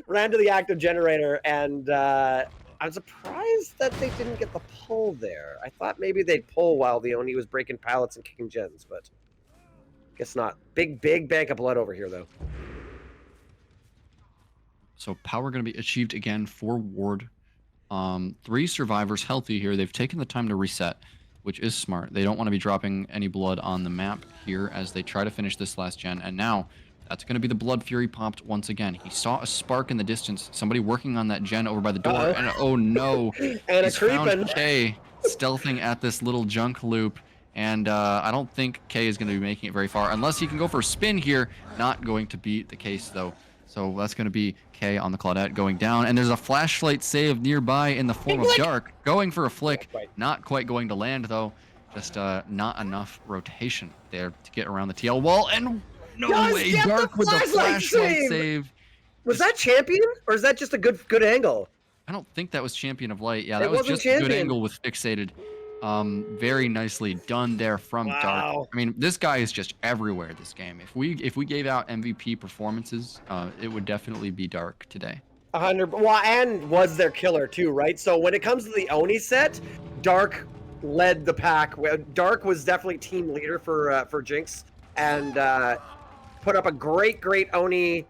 ran to the active generator, and I'm surprised that they didn't get the pull there. I thought maybe they'd pull while the Oni was breaking pallets and kicking gens, but guess not. Big bank of blood over here, though. So power going to be achieved again for Ward. 3 survivors healthy here. They've taken the time to reset, which is smart. They don't want to be dropping any blood on the map here as they try to finish this last gen. And now that's going to be the Blood Fury popped once again. He saw a spark in the distance. Somebody working on that gen over by the door. And oh no. And he's found K stealthing at this little junk loop. And I don't think K is going to be making it very far unless he can go for a spin here. Not going to be the case though. So that's going to be K on the Claudette going down. And there's a flashlight save nearby in the form of Dark. Going for a flick. Not quite going to land though. Just not enough rotation there to get around the TL wall. And no way, Dark with the flashlight save. Was that champion? Or is that just a good angle? I don't think that was Champion of Light. Yeah, that was just a good angle with Fixated. Very nicely done there from Dark. I mean, this guy is just everywhere this game. If we gave out MVP performances, it would definitely be Dark today. 100. Well, and was their killer too, right? So when it comes to the Oni set, Dark led the pack. Dark was definitely team leader for Jinx, and put up a great Oni.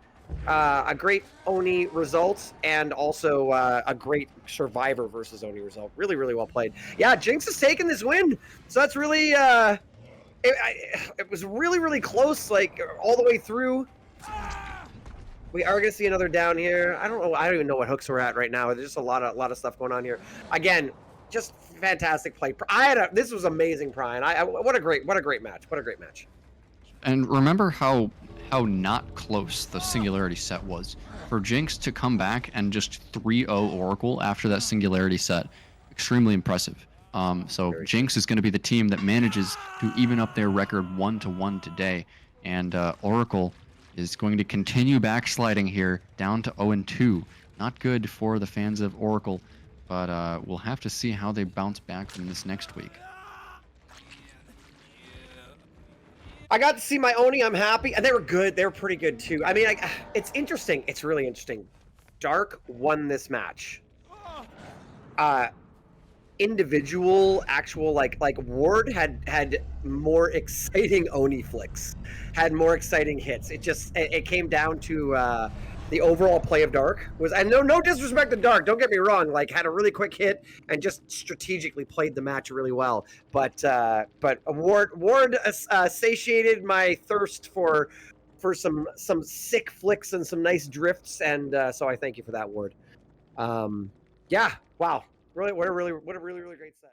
A great Oni result, and also a great Survivor versus Oni result. Really well played. Yeah, Jinx has taken this win, so that's really it was really close, like all the way through. We are gonna see another down here. I don't even know what hooks we're at right now. There's just a lot of stuff going on here. Again, just fantastic play. This was amazing, Prion. What a great match. What a great match. And remember how not close the Singularity set was. For Jinx to come back and just 3-0 Oracle after that Singularity set, extremely impressive. So Jinx is going to be the team that manages to even up their record 1-1 today. And Oracle is going to continue backsliding here down to 0-2. Not good for the fans of Oracle, but we'll have to see how they bounce back from this next week. I got to see my Oni. I'm happy. And they were good. They were pretty good, too. I mean, it's interesting. It's really interesting. Dark won this match. Individual, actual, like Ward had more exciting Oni flicks. Had more exciting hits. It came down to the overall play of Dark. And no disrespect to Dark. Don't get me wrong. Like, had a really quick hit and just strategically played the match really well. But Ward satiated my thirst for some sick flicks and some nice drifts, and so I thank you for that, Ward. Yeah, wow. What a really great set.